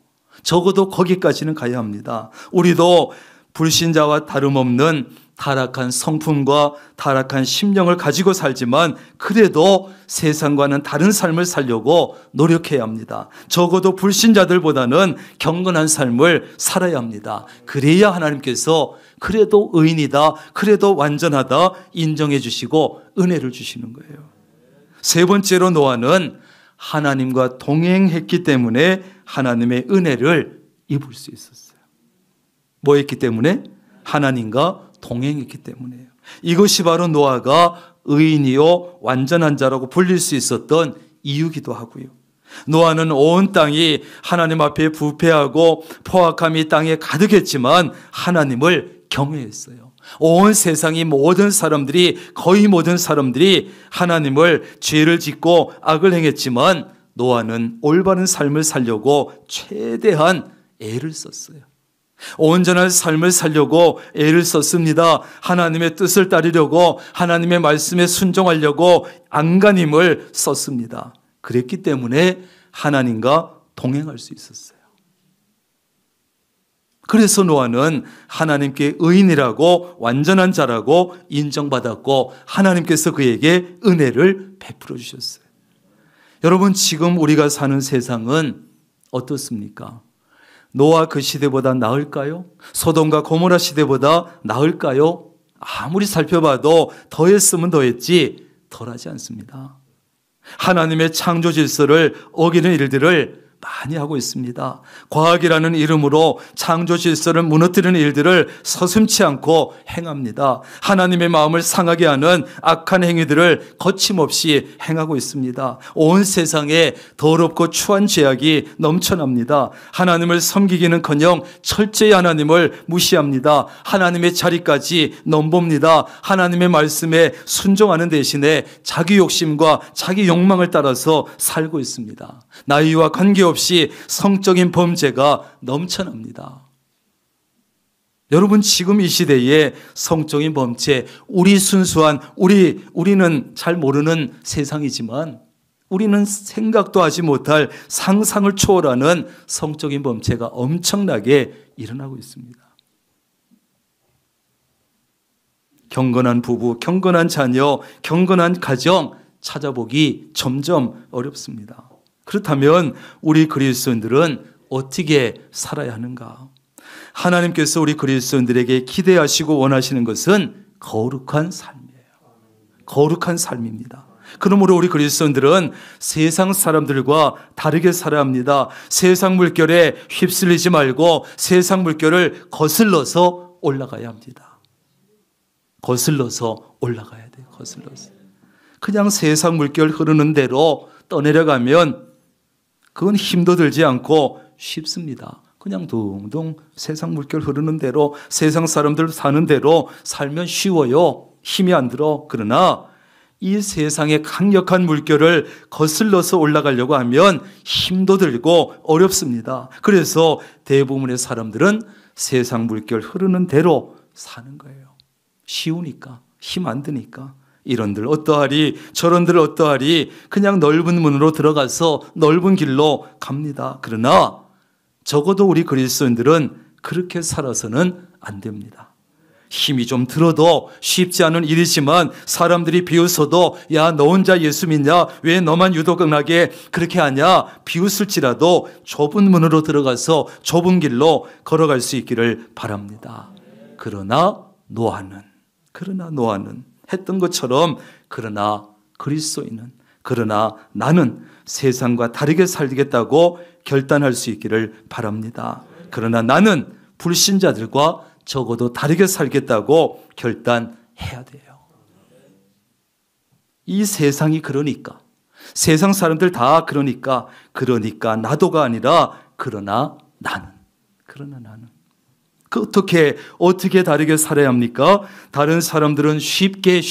거기까지는 가야 합니다. 우리도 불신자와 다름없는 타락한 성품과 타락한 심령을 가지고 살지만 그래도 세상과는 다른 삶을 살려고 노력해야 합니다. 적어도 불신자들보다는 경건한 삶을 살아야 합니다. 그래야 하나님께서 그래도 의인이다, 그래도 완전하다 인정해 주시고 은혜를 주시는 거예요. 세 번째로 노아는 하나님과 동행했기 때문에 하나님의 은혜를 입을 수 있었어요. 뭐 했기 때문에? 하나님과 동행했기 때문에요. 이것이 바로 노아가 의인이요 완전한 자라고 불릴 수 있었던 이유기도 하고요. 노아는 온 땅이 하나님 앞에 부패하고 포악함이 땅에 가득했지만 하나님을 경외했어요. 온 세상이 거의 모든 사람들이 하나님을 죄를 짓고 악을 행했지만 노아는 올바른 삶을 살려고 최대한 애를 썼어요. 온전한 삶을 살려고 애를 썼습니다. 하나님의 뜻을 따르려고, 하나님의 말씀에 순종하려고 안간힘을 썼습니다. 그랬기 때문에 하나님과 동행할 수 있었어요. 그래서 노아는 하나님께 의인이라고 완전한 자라고 인정받았고 하나님께서 그에게 은혜를 베풀어 주셨어요. 여러분, 지금 우리가 사는 세상은 어떻습니까? 노아 그 시대보다 나을까요? 소돔과 고모라 시대보다 나을까요? 아무리 살펴봐도 더했으면 더했지 덜하지 않습니다. 하나님의 창조 질서를 어기는 일들을 많이 하고 있습니다. 과학이라는 이름으로 창조 질서를 무너뜨리는 일들을 서슴지 않고 행합니다. 하나님의 마음을 상하게 하는 악한 행위들을 거침없이 행하고 있습니다. 온 세상에 더럽고 추한 죄악이 넘쳐납니다. 하나님을 섬기기는커녕 철저히 하나님을 무시합니다. 하나님의 자리까지 넘봅니다. 하나님의 말씀에 순종하는 대신에 자기 욕심과 자기 욕망을 따라서 살고 있습니다. 나이와 관계없이 성적인 범죄가 넘쳐납니다. 여러분, 지금 이 시대에 성적인 범죄, 우리는 잘 모르는 세상이지만 우리는 생각도 하지 못할 상상을 초월하는 성적인 범죄가 엄청나게 일어나고 있습니다. 경건한 부부, 경건한 자녀, 경건한 가정 찾아보기 점점 어렵습니다. 그렇다면 우리 그리스도인들은 어떻게 살아야 하는가? 하나님께서 우리 그리스도인들에게 기대하시고 원하시는 것은 거룩한 삶이에요. 거룩한 삶입니다. 그러므로 우리 그리스도인들은 세상 사람들과 다르게 살아야 합니다. 세상 물결에 휩쓸리지 말고 세상 물결을 거슬러서 올라가야 합니다. 거슬러서 올라가야 돼요. 거슬러서. 그냥 세상 물결 흐르는 대로 떠내려가면 그건 힘도 들지 않고 쉽습니다. 그냥 둥둥 세상 물결 흐르는 대로, 세상 사람들 사는 대로 살면 쉬워요. 힘이 안 들어. 그러나 이 세상의 강력한 물결을 거슬러서 올라가려고 하면 힘도 들고 어렵습니다. 그래서 대부분의 사람들은 세상 물결 흐르는 대로 사는 거예요. 쉬우니까, 힘 안 드니까. 이런들 어떠하리, 저런들 어떠하리, 그냥 넓은 문으로 들어가서 넓은 길로 갑니다. 그러나 적어도 우리 그리스도인들은 그렇게 살아서는 안 됩니다. 힘이 좀 들어도 쉽지 않은 일이지만 사람들이 비웃어도 야, 너 혼자 예수 믿냐? 왜 너만 유독 응하게 그렇게 하냐? 비웃을지라도 좁은 문으로 들어가서 좁은 길로 걸어갈 수 있기를 바랍니다. 그러나 노아는 했던 것처럼 그러나 그리스도인은, 그러나 나는 세상과 다르게 살겠다고 결단할 수 있기를 바랍니다. 그러나 나는 불신자들과 적어도 다르게 살겠다고 결단해야 돼요. 이 세상이 그러니까, 세상 사람들 다 그러니까 나도가 아니라 그러나 나는. 어떻게 다르게 살아야 합니까? 다른 사람들은 쉽게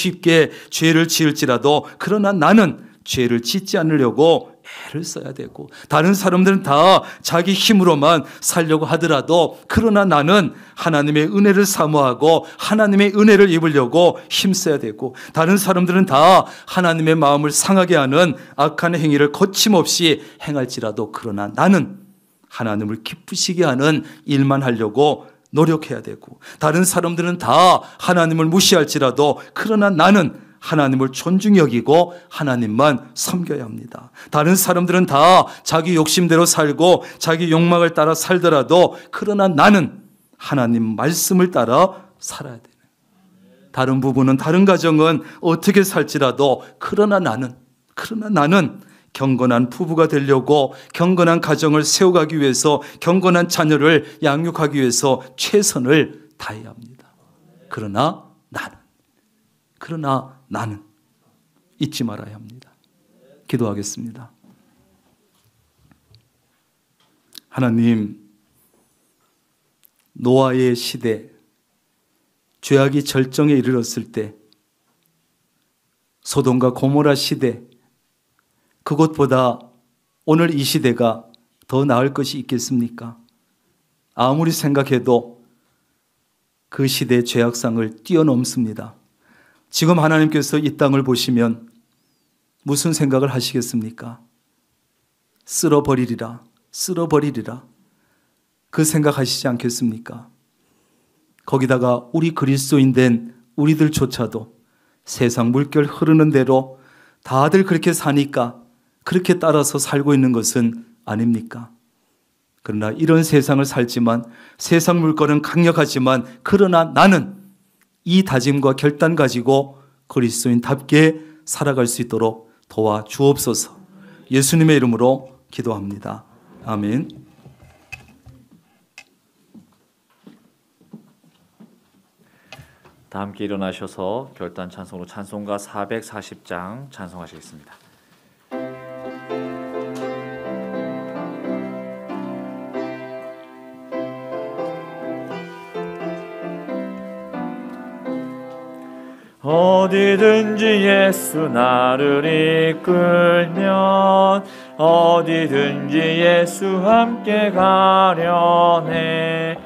죄를 지을지라도 그러나 나는 죄를 짓지 않으려고 애를 써야 되고, 다른 사람들은 다 자기 힘으로만 살려고 하더라도 그러나 나는 하나님의 은혜를 사모하고 하나님의 은혜를 입으려고 힘써야 되고, 다른 사람들은 다 하나님의 마음을 상하게 하는 악한 행위를 거침없이 행할지라도 그러나 나는 하나님을 기쁘시게 하는 일만 하려고 노력해야 되고, 다른 사람들은 다 하나님을 무시할지라도 그러나 나는 하나님을 존중히 여기고 하나님만 섬겨야 합니다. 다른 사람들은 다 자기 욕심대로 살고 자기 욕망을 따라 살더라도 그러나 나는 하나님 말씀을 따라 살아야 되는, 다른 부부는 다른 가정은 어떻게 살지라도 그러나 나는 경건한 부부가 되려고, 경건한 가정을 세워가기 위해서, 경건한 자녀를 양육하기 위해서 최선을 다해야 합니다. 그러나 나는 잊지 말아야 합니다. 기도하겠습니다. 하나님, 노아의 시대, 죄악이 절정에 이르렀을 때, 소돔과 고모라 시대, 그것보다 오늘 이 시대가 더 나을 것이 있겠습니까? 아무리 생각해도 그 시대의 죄악상을 뛰어넘습니다. 지금 하나님께서 이 땅을 보시면 무슨 생각을 하시겠습니까? 쓸어버리리라 그 생각하시지 않겠습니까? 거기다가 우리 그리스도인 된 우리들조차도 세상 물결 흐르는 대로 다들 그렇게 사니까 그렇게 따라서 살고 있는 것은 아닙니까? 그러나 이런 세상을 살지만, 세상 물결은 강력하지만 그러나 나는 이 다짐과 결단 가지고 그리스도인답게 살아갈 수 있도록 도와주옵소서. 예수님의 이름으로 기도합니다. 아멘. 다 함께 일어나셔서 결단 찬송으로 찬송가 440장 찬송하시겠습니다. 어디든지 예수 나를 이끌면, 어디든지 예수 함께 가려네.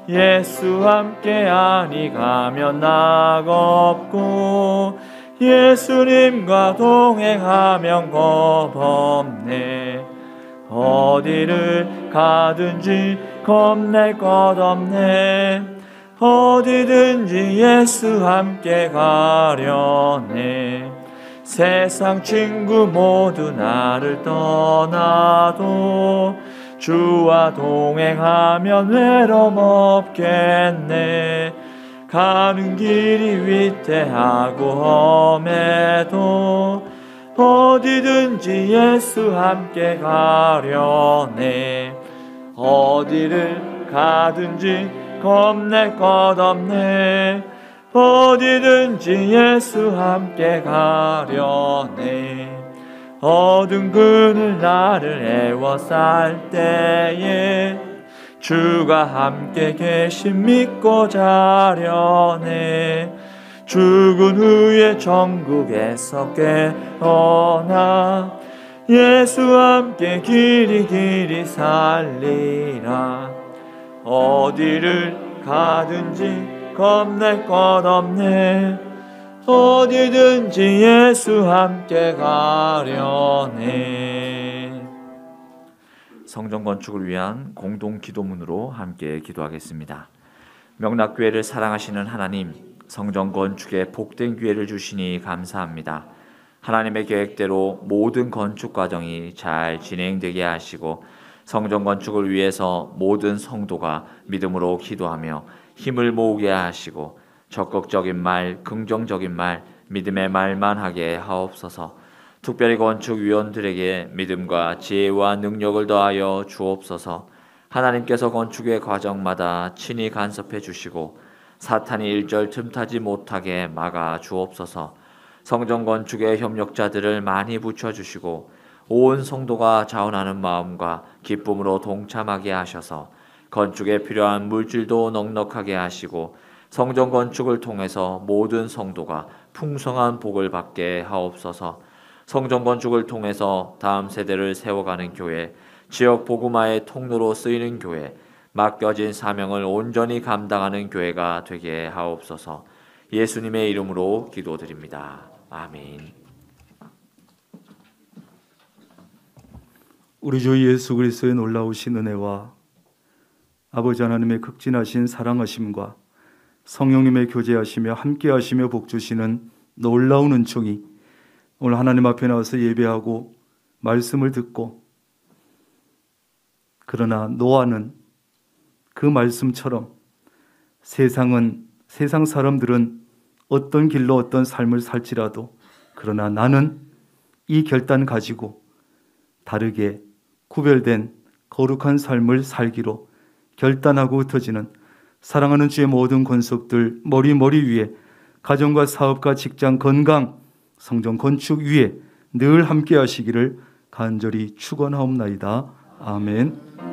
예수 함께 아니 가면 낙없고, 예수님과 동행하면 겁없네. 어디를 가든지 겁낼 것 없네. 어디든지 예수 함께 가려네. 세상 친구 모두 나를 떠나도 주와 동행하면 외로움 없겠네. 가는 길이 위태하고 험해도 어디든지 예수 함께 가려네. 어디를 가든지 겁낼 것 없네. 어디든지 예수 함께 가려네. 어두운 그늘 나를 애워쌀 때에 주가 함께 계심 믿고 자려네. 죽은 후에 천국에서 깨어나 예수 함께 길이 살리라. 어디를 가든지 겁낼 것 없네. 어디든지 예수 함께 가려네. 성전 건축을 위한 공동 기도문으로 함께 기도하겠습니다. 명락교회를 사랑하시는 하나님, 성전 건축에 복된 기회를 주시니 감사합니다. 하나님의 계획대로 모든 건축 과정이 잘 진행되게 하시고, 성전 건축을 위해서 모든 성도가 믿음으로 기도하며 힘을 모으게 하시고, 적극적인 말, 긍정적인 말, 믿음의 말만 하게 하옵소서. 특별히 건축위원들에게 믿음과 지혜와 능력을 더하여 주옵소서. 하나님께서 건축의 과정마다 친히 간섭해 주시고 사탄이 일절 틈타지 못하게 막아 주옵소서. 성전 건축의 협력자들을 많이 붙여주시고 온 성도가 자원하는 마음과 기쁨으로 동참하게 하셔서 건축에 필요한 물질도 넉넉하게 하시고 성전 건축을 통해서 모든 성도가 풍성한 복을 받게 하옵소서. 성전 건축을 통해서 다음 세대를 세워가는 교회, 지역 복음화의 통로로 쓰이는 교회, 맡겨진 사명을 온전히 감당하는 교회가 되게 하옵소서. 예수님의 이름으로 기도드립니다. 아멘. 우리 주 예수 그리스도의 놀라우신 은혜와 아버지 하나님의 극진하신 사랑하심과 성령님의 교제하시며 함께하시며 복주시는 놀라운 은총이 오늘 하나님 앞에 나와서 예배하고 말씀을 듣고, 그러나 노아는 그 말씀처럼 세상 사람들은 어떤 길로 어떤 삶을 살지라도, 그러나 나는 이 결단 가지고 다르게 구별된 거룩한 삶을 살기로 결단하고 흩어지는 사랑하는 주의 모든 권속들 머리 위에 가정과 사업과 직장, 건강, 성전 건축 위에 늘 함께 하시기를 간절히 축원하옵나이다. 아멘.